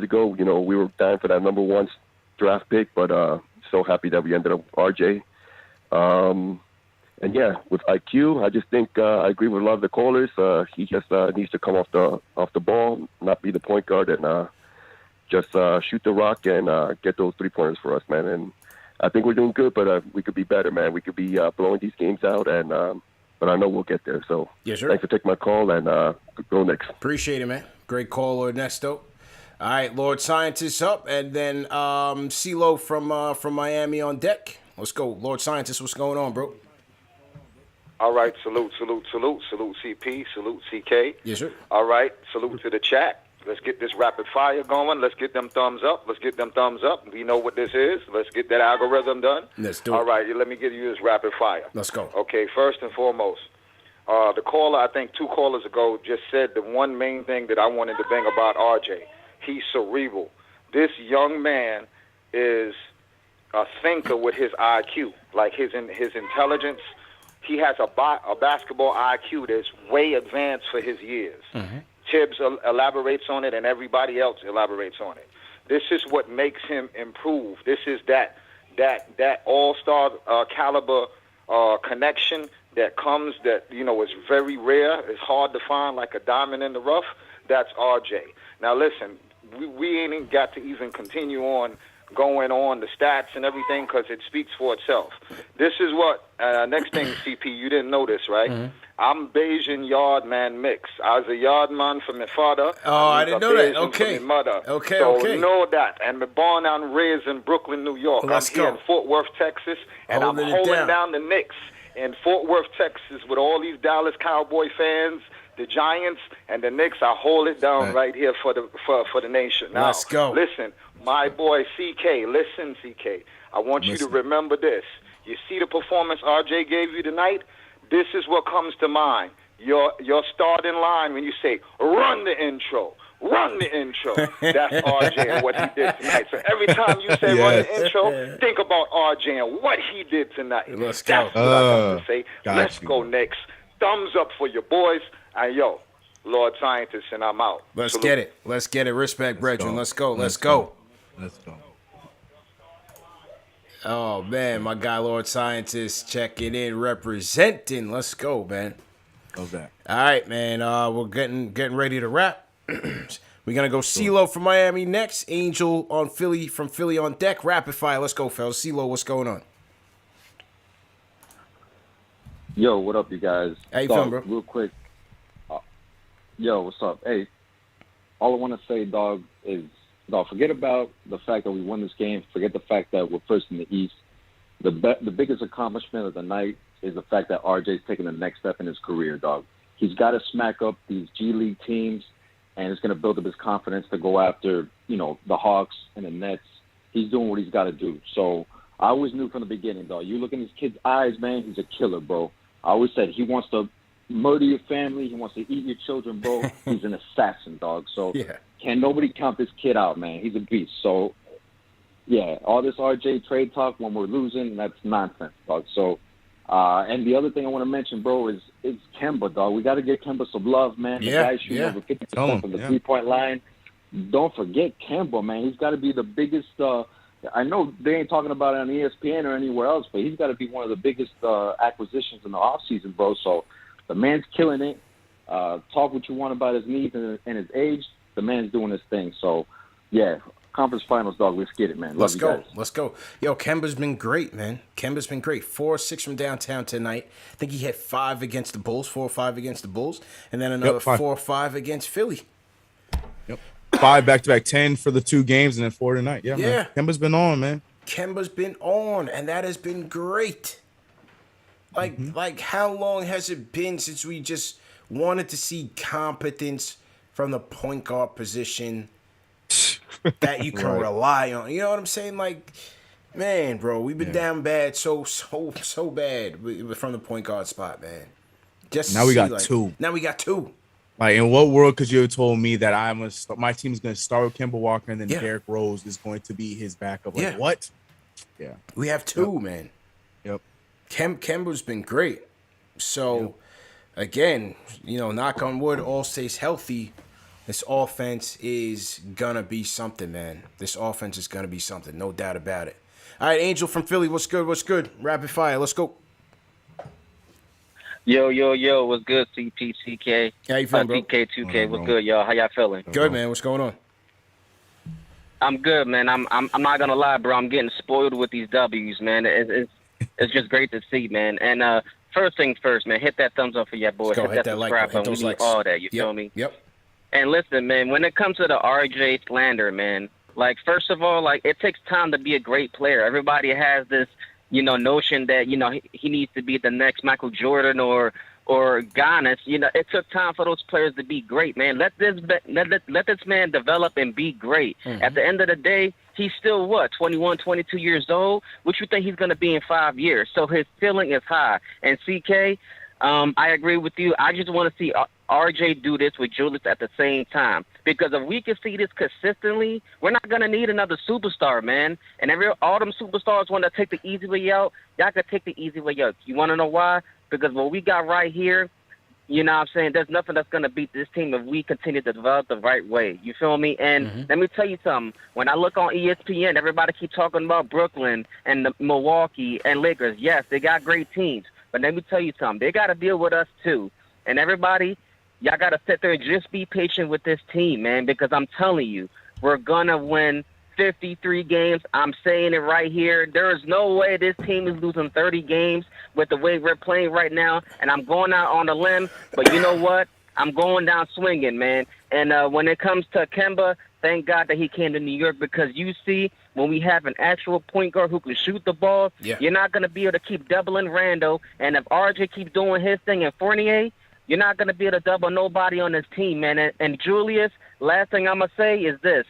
ago, we were dying for that number 1 draft pick, but so happy that we ended up with RJ. With IQ, I just think I agree with a lot of the callers. He just needs to come off the ball, not be the point guard, and just shoot the rock and get those 3-pointers for us, man. And I think we're doing good, but we could be better, man. We could be blowing these games out, and but I know we'll get there. So yes, sir. Thanks for taking my call, and go Knicks. Appreciate it, man. Great call, Ernesto. All right, Lord Scientist up, and then CeeLo from Miami on deck. Let's go. Lord Scientist, what's going on, bro? All right, salute CP, salute CK. Yes, sir. All right, salute to the chat. Let's get this rapid fire going. Let's get them thumbs up. We know what this is. Let's get that algorithm done. Let's do it. All right, let me give you this rapid fire. Let's go. Okay, first and foremost, the caller, I think 2 callers ago, just said the one main thing that I wanted to bang about RJ. He's cerebral. This young man is a thinker with his IQ, like his intelligence. He has a basketball IQ that's way advanced for his years. Mm-hmm. Tibbs elaborates on it, and everybody else elaborates on it. This is what makes him improve. This is that all-star caliber connection that comes that, is very rare. It's hard to find, like a diamond in the rough. That's RJ. Now, listen, we ain't got to even continue on going on the stats and everything because it speaks for itself. This is what, next thing, CP, you didn't know this, right? Mm-hmm. I'm Bayesian yard man mix. I was a yard man for my father. Oh, I didn't know that. Bayesian Okay. For my mother. Okay. So know that. And I'm born and raised in Brooklyn, New York. Let's I'm here go. in Fort Worth, Texas, and Holding I'm it holding down. down the Knicks in Fort Worth, Texas, with all these Dallas Cowboy fans, the Giants, and the Knicks. I hold it down right here for the nation. Now, Let's go. Listen, my boy CK. Listen, CK. I want you to remember this. You see the performance RJ gave you tonight? This is what comes to mind. Your starting line when you say, run the intro. That's RJ and what he did tonight. So every time you say run the intro, think about RJ and what he did tonight. Let's go. That's what I got to say. Let's go, Knicks. Thumbs up for your boys. And Lord Scientist, and I'm out. Let's get it. Respect, brethren. Let's go. Oh, man, my guy, Lord Scientist, checking in, representing. Let's go, man. Love that. All right, man. We're getting ready to wrap. We're gonna go CeeLo from Miami next. Angel from Philly on deck. Rapid fire. Let's go, fellas. CeeLo, what's going on? Yo, what up, you guys? How you feeling, bro? Real quick. Yo, what's up? Hey, all I want to say, dog, is, forget about the fact that we won this game. Forget the fact that we're first in the East. The biggest accomplishment of the night is the fact that RJ's taking the next step in his career, dog. He's got to smack up these G League teams, and it's going to build up his confidence to go after, the Hawks and the Nets. He's doing what he's got to do. So I always knew from the beginning, dog. You look in this kid's eyes, man, he's a killer, bro. I always said he wants to murder your family. He wants to eat your children, bro. He's an assassin, dog. So can nobody count this kid out, man. He's a beast. So, yeah, all this RJ trade talk when we're losing, that's nonsense, dog. So, and the other thing I want to mention, bro, is Kemba, dog. We got to give Kemba some love, man. The guy's shooting over 50% from the three-point line. Don't forget Kemba, man. He's got to be the biggest I know they ain't talking about it on ESPN or anywhere else, but he's got to be one of the biggest acquisitions in the offseason, bro. So the man's killing it. Talk what you want about his needs and his age. The man's doing his thing. So, yeah, conference finals, dog. Let's get it, man. Let's go. Let's go. Yo, Kemba's been great, man. Kemba's been great. 4 or 6 from downtown tonight. I think he had 5 against the Bulls, 4 or 5 against the Bulls, and then another 4 or 5 against Philly. 5 back-to-back, 10 for the 2 games, and then 4 tonight. Yeah, man. Kemba's been on, man. Kemba's been on, and that has been great. Like how long has it been since we just wanted to see competence from the point guard position that you can rely on? You know what I'm saying? Like, man, bro, we've been down bad, so bad from the point guard spot, man. Now we got 2. Now we got 2. Like, in what world could you have told me that my team is going to start with Kemba Walker and then Derrick Rose is going to be his backup? Like, what? Yeah. We have 2, man. Yep. Kemba's been great. So, again, knock on wood, all stays healthy. This offense is going to be something, man. This offense is going to be something. No doubt about it. All right, Angel from Philly, what's good? What's good? Rapid fire. Let's go. Yo, what's good, CP, CK? How you feeling, bro? CK, 2K, what's good, y'all? How y'all feeling? Good, man. What's going on? I'm good, man. I'm not gonna lie, bro. I'm getting spoiled with these W's, man. It's just great to see, man. And first thing first, man, hit that thumbs up for your boy. Hit that subscribe button. We need all that. You feel me? Yep. And listen, man, when it comes to the RJ slander, man, like, first of all, like, it takes time to be a great player. Everybody has this, notion that, he needs to be the next Michael Jordan or Giannis. It took time for those players to be great, man. Let this man develop and be great. Mm-hmm. At the end of the day, he's still, 21, 22 years old? What you think he's going to be in 5 years? So his ceiling is high. And CK, I agree with you. I just want to see RJ do this with Julius at the same time. Because if we can see this consistently, we're not going to need another superstar, man. And all them superstars want to take the easy way out. Y'all can take the easy way out. You want to know why? Because what we got right here, you know what I'm saying, there's nothing that's going to beat this team if we continue to develop the right way. You feel me? And let me tell you something. When I look on ESPN, everybody keep talking about Brooklyn and the Milwaukee and Lakers. Yes, they got great teams. But let me tell you something. They got to deal with us, too. And everybody, y'all got to sit there and just be patient with this team, man, because I'm telling you, we're going to win 53 games. I'm saying it right here. There is no way this team is losing 30 games with the way we're playing right now. And I'm going out on a limb, but you know what? I'm going down swinging, man. And when it comes to Kemba, thank God that he came to New York, because you see, when we have an actual point guard who can shoot the ball, you're not going to be able to keep doubling Randall. And if RJ keeps doing his thing and Fournier, you're not going to be able to double nobody on this team, man. And Julius, last thing I'm going to say is this.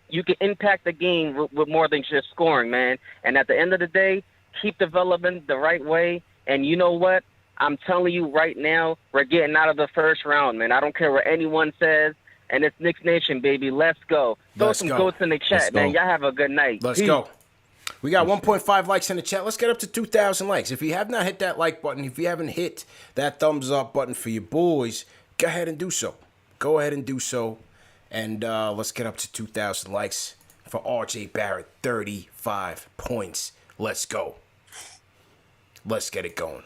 You can impact the game with more than just scoring, man. And at the end of the day, keep developing the right way. And you know what? I'm telling you right now, we're getting out of the first round, man. I don't care what anyone says. And it's Knicks Nation, baby. Let's go. Throw some goats in the chat, man. Y'all have a good night. Let's go. We got 1.5 likes in the chat. Let's get up to 2,000 likes. If you have not hit that like button, if you haven't hit that thumbs up button for your boys, go ahead and do so. Go ahead and do so. And let's get up to 2,000 likes for RJ Barrett. 35 points. Let's go. Let's get it going.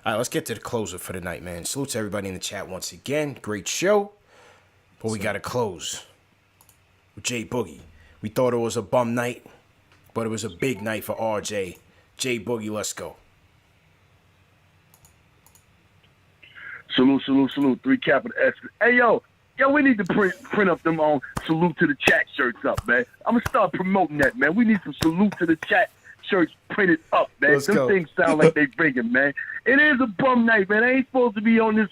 All right, let's get to the closer for the night, man. Salute to everybody in the chat once again. Great show. But we got to close with Jay Boogie. We thought it was a bum night, but it was a big night for RJ. Jay Boogie, let's go. Salute, salute, salute. 3 capital S. Hey, yo, we need to print up them on salute to the chat shirts up, man. I'm going to start promoting that, man. We need some salute to the chat shirts printed up, man. Them things sound like they bringing, man. It is a bum night, man. I ain't supposed to be on this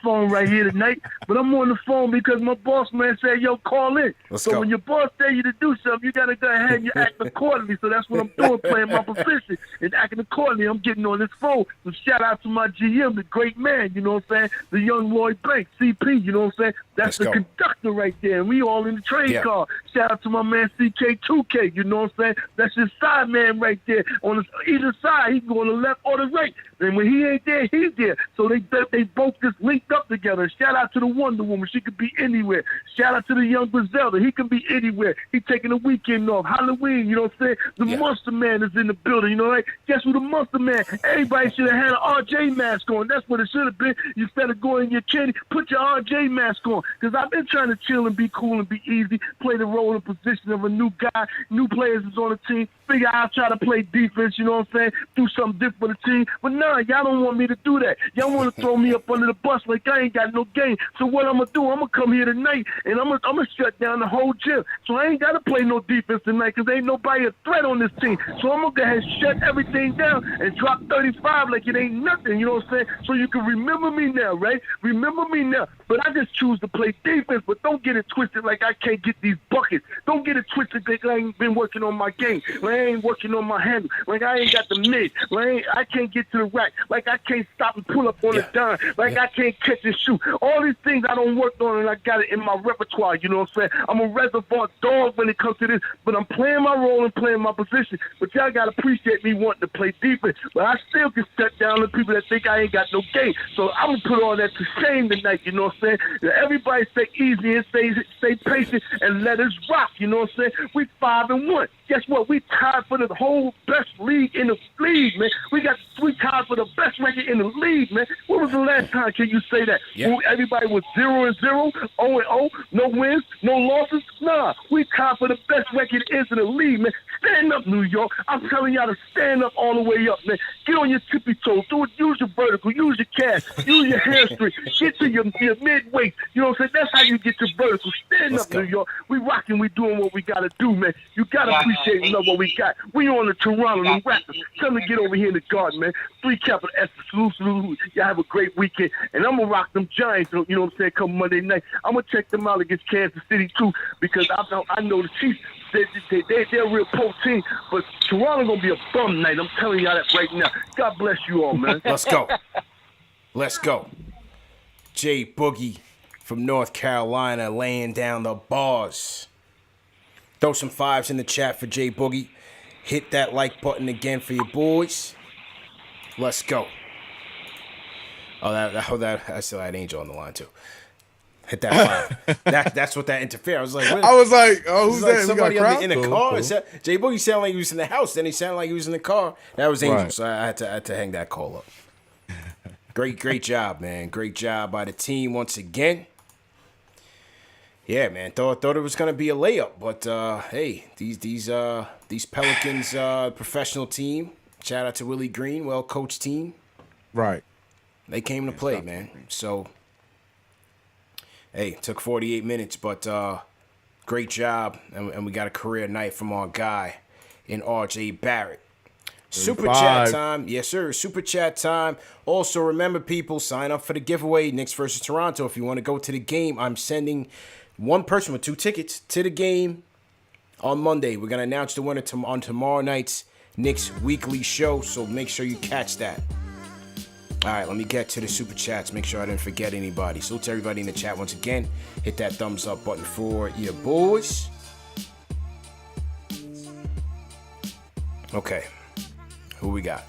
phone right here tonight, but I'm on the phone because my boss man said, yo, call in. So when your boss tell you to do something, you got to go ahead and you act accordingly. So that's what I'm doing, playing my position and acting accordingly. I'm getting on this phone. So shout out to my GM, the great man, you know what I'm saying? The young Lloyd Banks, CP, you know what I'm saying? That's the conductor right there. And we all in the train car. Shout out to my man CK2K, you know what I'm saying? That's his side man right there. On either side, he can go on the left or the right. And when he ain't there, he's there. So they both just linked up together. Shout out to the Wonder Woman. She could be anywhere. Shout out to the young Griselda. He can be anywhere. He taking the weekend off. Halloween, you know what I'm saying? The Monster Man is in the building, you know, right? Guess who the Monster Man? Everybody should have had an RJ mask on. That's what it should have been. Instead of going in your candy, put your RJ mask on. Because I've been trying to chill and be cool and be easy, play the role and position of a new guy. New players is on the team. Figure I'll try to play defense, you know what I'm saying? Do something different for the team. But nah, y'all don't want me to do that. Y'all want to throw me up under the bus like I ain't got no game. So what I'm going to do, I'm going to come here tonight, and I'm gonna shut down the whole gym. So I ain't got to play no defense tonight because ain't nobody a threat on this team. So I'm going to go ahead and shut everything down and drop 35 like it ain't nothing, you know what I'm saying? So you can remember me now, right? Remember me now. But I just choose to play defense, but don't get it twisted like I can't get these buckets. Don't get it twisted like I ain't been working on my game. Like I ain't working on my handle. Like I ain't got the mid. Like I can't get to the rack. Like I can't stop and pull up on the dime. Like I can't catch and shoot. All these things I don't work on and I got it in my repertoire, you know what I'm saying? I'm a reservoir dog when it comes to this, but I'm playing my role and playing my position. But y'all got to appreciate me wanting to play defense. But I still can shut down the people that think I ain't got no game. So I'm going to put all that to shame tonight, you know what I'm saying? Everybody stay easy and stay patient and let us rock, you know what I'm saying? We 5-1. Guess what? We tied for the whole best league in the league, man. We tied for the best record in the league, man. When was the last time can you say that? Yeah. Everybody was 0-0, 0-0, no wins, no losses. Nah, we tied for the best record is in the league, man. Stand up, New York. I'm telling y'all to stand up all the way up, man. Get on your tippy toes. Do it. Use your vertical. Use your calf. Use your hamstring. Get to your mid-weight. You know what I'm saying? That's how you get your vertical. Stand up, New York. We rocking. We doing what we got to do, man. You got to appreciate and love what we got. We on the Toronto and Raptors. Tell them to get over here in the garden, man. 3 capital S. Salute. Y'all have a great weekend. And I'm going to rock them Giants, you know what I'm saying, come Monday night. I'm going to check them out against Kansas City, too, because I know the Chiefs, they're a real pro team, but Toronto going to be a bum night. I'm telling y'all that right now. God bless you all, man. Let's go. Let's go. Jay Boogie from North Carolina laying down the bars. Throw some 5s in the chat for Jay Boogie. Hit that like button again for your boys. Let's go. I still had Angel on the line too. Hit that 5. That's what that interfered. I was like, I was like, oh, who's that? Somebody in the car. Cool. Jay Boogie sounded like he was in the house. Then he sounded like he was in the car. That was Angel. Right. So I had to hang that call up. Great job, man. Great job by the team once again. Yeah, man. Thought it was gonna be a layup, but hey, these Pelicans professional team. Shout out to Willie Green, well coached team. Right. They came to play, man. So hey, took 48 minutes, but great job, and we got a career night from our guy in RJ Barrett. Super chat time. Yes, sir. Super chat time. Also, remember, people, sign up for the giveaway, Knicks versus Toronto. If you want to go to the game, I'm sending one person with 2 tickets to the game on Monday. We're going to announce the winner on tomorrow night's Knicks weekly show, so make sure you catch that. All right, let me get to the super chats. Make sure I didn't forget anybody. So to everybody in the chat once again, hit that thumbs up button for your boys. Okay. Who we got?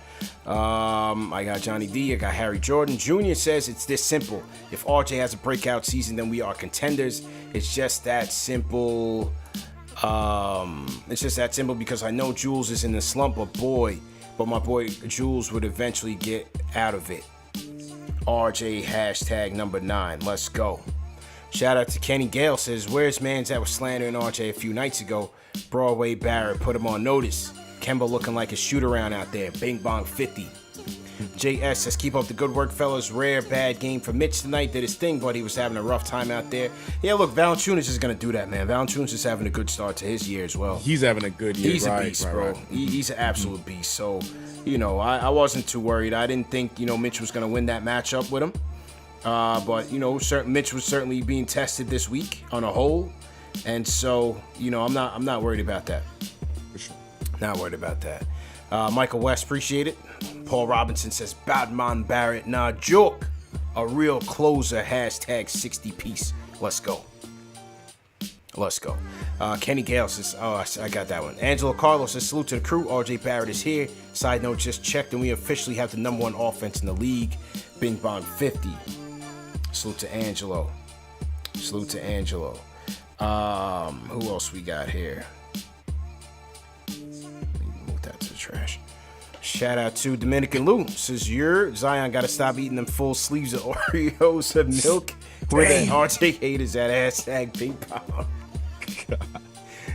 I got Johnny D. I got Harry Jordan. Jr. says it's this simple. If RJ has a breakout season, then we are contenders. It's just that simple. It's just that simple because I know Jules is in the slump, but my boy Jules would eventually get out of it. RJ hashtag number 9. Let's go. Shout out to Kenny Gale says, where's mans that was slandering RJ a few nights ago? Broadway Barrett put him on notice. Kemba looking like a shoot-around out there. Bing bong 50. JS says, keep up the good work, fellas. Rare bad game for Mitch tonight. Did his thing, but he was having a rough time out there. Yeah, look, Valanciunas is going to do that, man. Valanciunas is having a good start to his year as well. He's having a good year. He's a beast, bro. He's an absolute beast. So, I wasn't too worried. I didn't think, Mitch was going to win that matchup with him. But, Mitch was certainly being tested this week on a whole. And so, I'm not worried about that. For sure. Not worried about that. Michael West, appreciate it. Paul Robinson says, Badman Barrett, nah, joke. A real closer, hashtag 60 piece. Let's go. Kenny Gale says, I got that one. Angelo Carlos says, salute to the crew. RJ Barrett is here. Side note, just checked, and we officially have the #1 offense in the league. Bing Bong 50. Salute to Angelo. Who else we got here? Move that to the trash. Shout out to Dominican Lou. Says, Zion got to stop eating them full sleeves of Oreos of milk. Where the RJ haters at hashtag Ping Pong.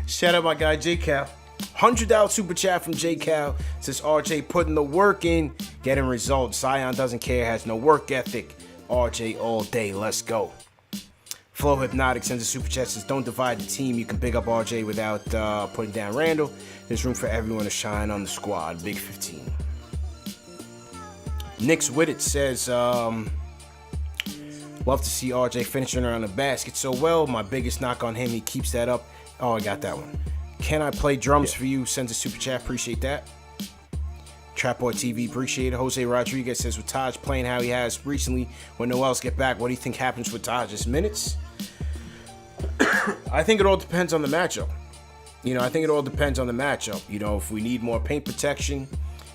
Shout out my guy J Cal. $100 super chat from J Cal. Says RJ putting the work in, getting results. Zion doesn't care, has no work ethic. RJ all day. Let's go. Flow Hypnotic sends a super chat. Says don't divide the team. You can pick up RJ without putting down Randall. There's room for everyone to shine on the squad. Big 15. Knicks with it says love to see RJ finishing around the basket so well. My biggest knock on him, he keeps that up. Oh, I got that one. Can I play drums for you? Sends a super chat. Appreciate that. Trapboy TV, appreciate it. Jose Rodriguez says with Taj playing how he has recently, when Noel's get back, what do you think happens with Taj's minutes? I think it all depends on the matchup. If we need more paint protection,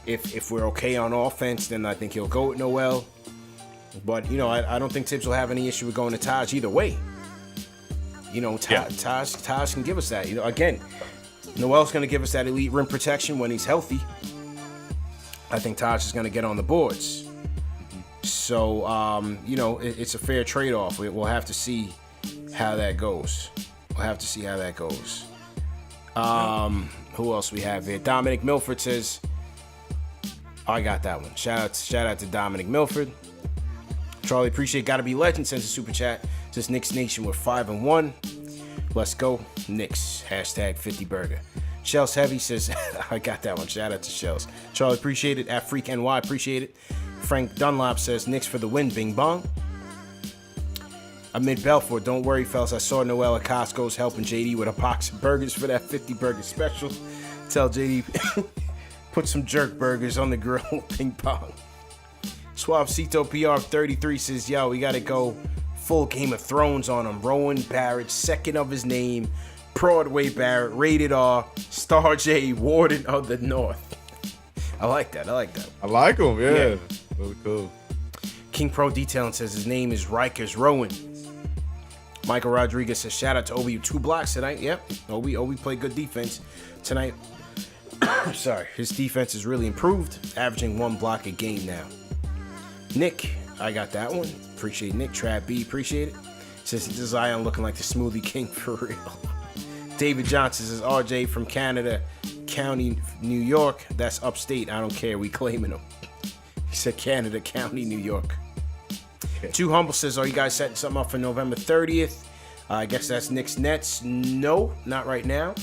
if we're okay on offense, then I think he'll go with Noel. But, I don't think Tibbs will have any issue with going to Taj either way. Taj can give us that. Again, Noel's going to give us that elite rim protection when he's healthy. I think Taj is going to get on the boards. So, it's a fair trade-off. We'll have to see how that goes. Who else we have here? Dominic Milford says, I got that one. Shout out to Dominic Milford. Charlie, appreciate Gotta Be Legend sends a super chat. Says Knicks Nation, we're 5-1. Let's go Knicks. Hashtag 50burger. Shells Heavy says, I got that one. Shout out to Shells. Charlie, appreciate it. At Freak NY, appreciate it. Frank Dunlop says, Knicks for the win, bing bong. Amid Belfort, don't worry, fellas. I saw Noel at Costco's helping JD with a box of burgers for that 50 burger special. Tell JD, put some jerk burgers on the grill, ping pong. Suavecito PR33 says, yo, we got to go full Game of Thrones on him. Rowan Barrett, second of his name. Broadway Barrett, rated R, Star J, Warden of the North. I like that. I like him, yeah. Really cool. King Pro Detailing says his name is Rikers Rowan. Michael Rodriguez says, shout out to Obi with 2 blocks tonight. Yep, Obi played good defense tonight. Sorry, his defense has really improved, averaging 1 block a game now. Nick, I got that one. Appreciate Nick. Trap B, appreciate it. Says Zion looking like the Smoothie King for real. David Johnson says RJ from Canada, County, New York. That's upstate. I don't care. We claiming him. He said Canada, County, New York. Okay. Too Humble says, are you guys setting something up for November 30th? I guess that's Knicks Nets. No, not right now.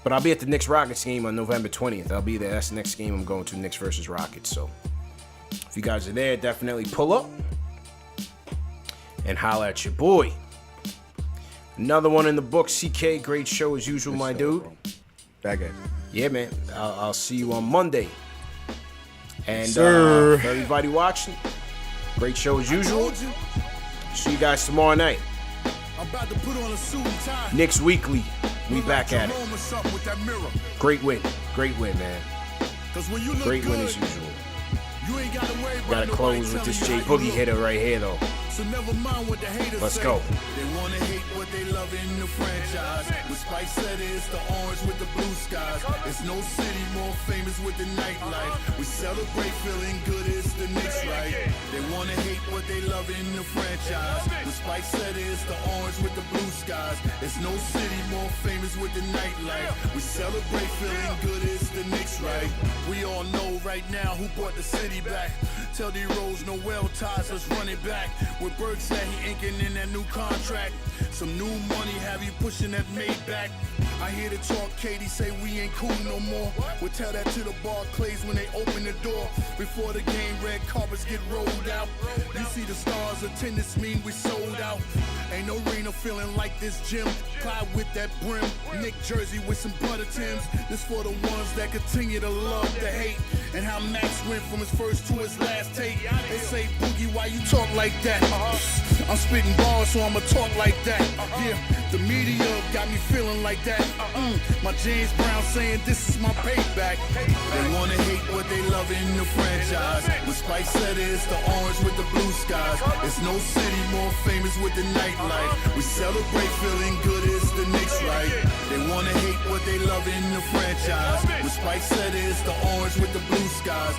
But I'll be at the Knicks Rockets game on November 20th. I'll be there. That's the next game I'm going to, Knicks versus Rockets. So if you guys are there, definitely pull up and holla at your boy. Another one in the book. CK, great show as usual, my dude. Back at you. Yeah, man. I'll see you on Monday. And Sir. For everybody watching, great show as usual. See you guys tomorrow night. Knicks Weekly. We back at it. Great win, man. Great win as usual. Gotta close with this J Boogie hitter right here, though. So never mind what the haters Let's say. go. They wanna hate what they love in the franchise. What Spike said is the orange with the blue skies. It's no city more famous with the nightlife. We celebrate feeling good, it's the Knicks, right? They wanna hate what they love in the franchise. What Spike said is the orange with the blue skies. It's no city more famous with the nightlife. We celebrate feeling good, it's the Knicks, right? We all know right now who brought the city back. Tell D Rose Noel ties us running back. With Berg said he inking in that new contract. Some new money have you pushing that Maybach. I hear the talk, Katie say we ain't cool no more. We'll tell that to the Barclays when they open the door. Before the game, red carpets get rolled out. You see the stars, attendance mean we sold out. Ain't no arena feeling like this gym. Clyde with that brim, Nick jersey with some butter Tims. This for the ones that continue to love the hate. And how Max went from his first to his last take. They say, Boogie, why you talk like that? I'm spitting bars, so I'ma talk like that. Yeah, the media got me feeling like that. My James Brown saying this is my payback. They wanna hate what they love in the franchise. What Spike said is the orange with the blue skies. It's no city more famous with the nightlife. We celebrate feeling good, it's the Knicks, right? They wanna hate what they love in the franchise. What Spike said is the orange with the blue skies.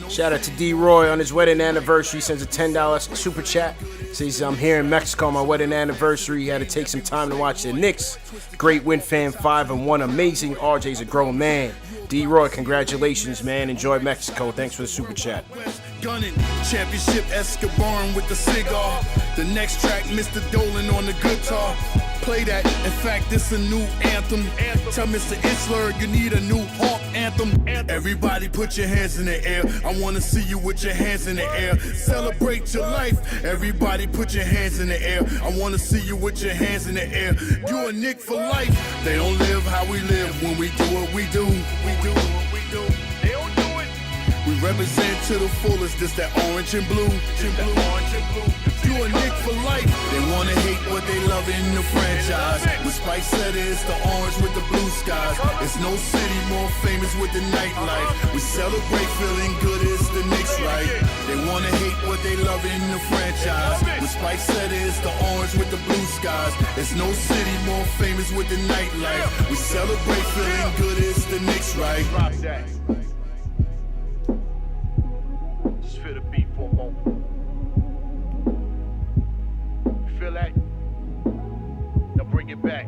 Shout out to D-Roy on his wedding anniversary. Sends a $10 super chat. Says, I'm here in Mexico on my wedding anniversary. He had to take some time to watch the Knicks. Great win, fan 5-1. Amazing. RJ's a grown man. D-Roy, congratulations, man. Enjoy Mexico. Thanks for the super chat. Gunning, championship Escobar with the cigar. The next track, Mr. Dolan on the guitar. Play that. In fact, this a new anthem. Tell Mr. Isler you need a new Hawk anthem. Everybody put your hands in the air. I want to see you with your hands in the air. Celebrate your life. Everybody put your hands in the air. I want to see you with your hands in the air. You a Knick for life. They don't live how we live when we do what we do. We do what we do. They don't do it. We represent to the fullest. This that orange and blue. Orange and blue. You a Knick for life. They wanna hate what they love in the franchise. What Spike said is the orange with the blue skies. It's no city more famous with the nightlife. We celebrate feeling good, it's the Knicks, right? They wanna hate what they love in the franchise. What Spike said is the orange with the blue skies. It's no city more famous with the nightlife. We celebrate feeling good, it's the Knicks, right? Just feel the beat for a moment. Feel that? Now bring it back.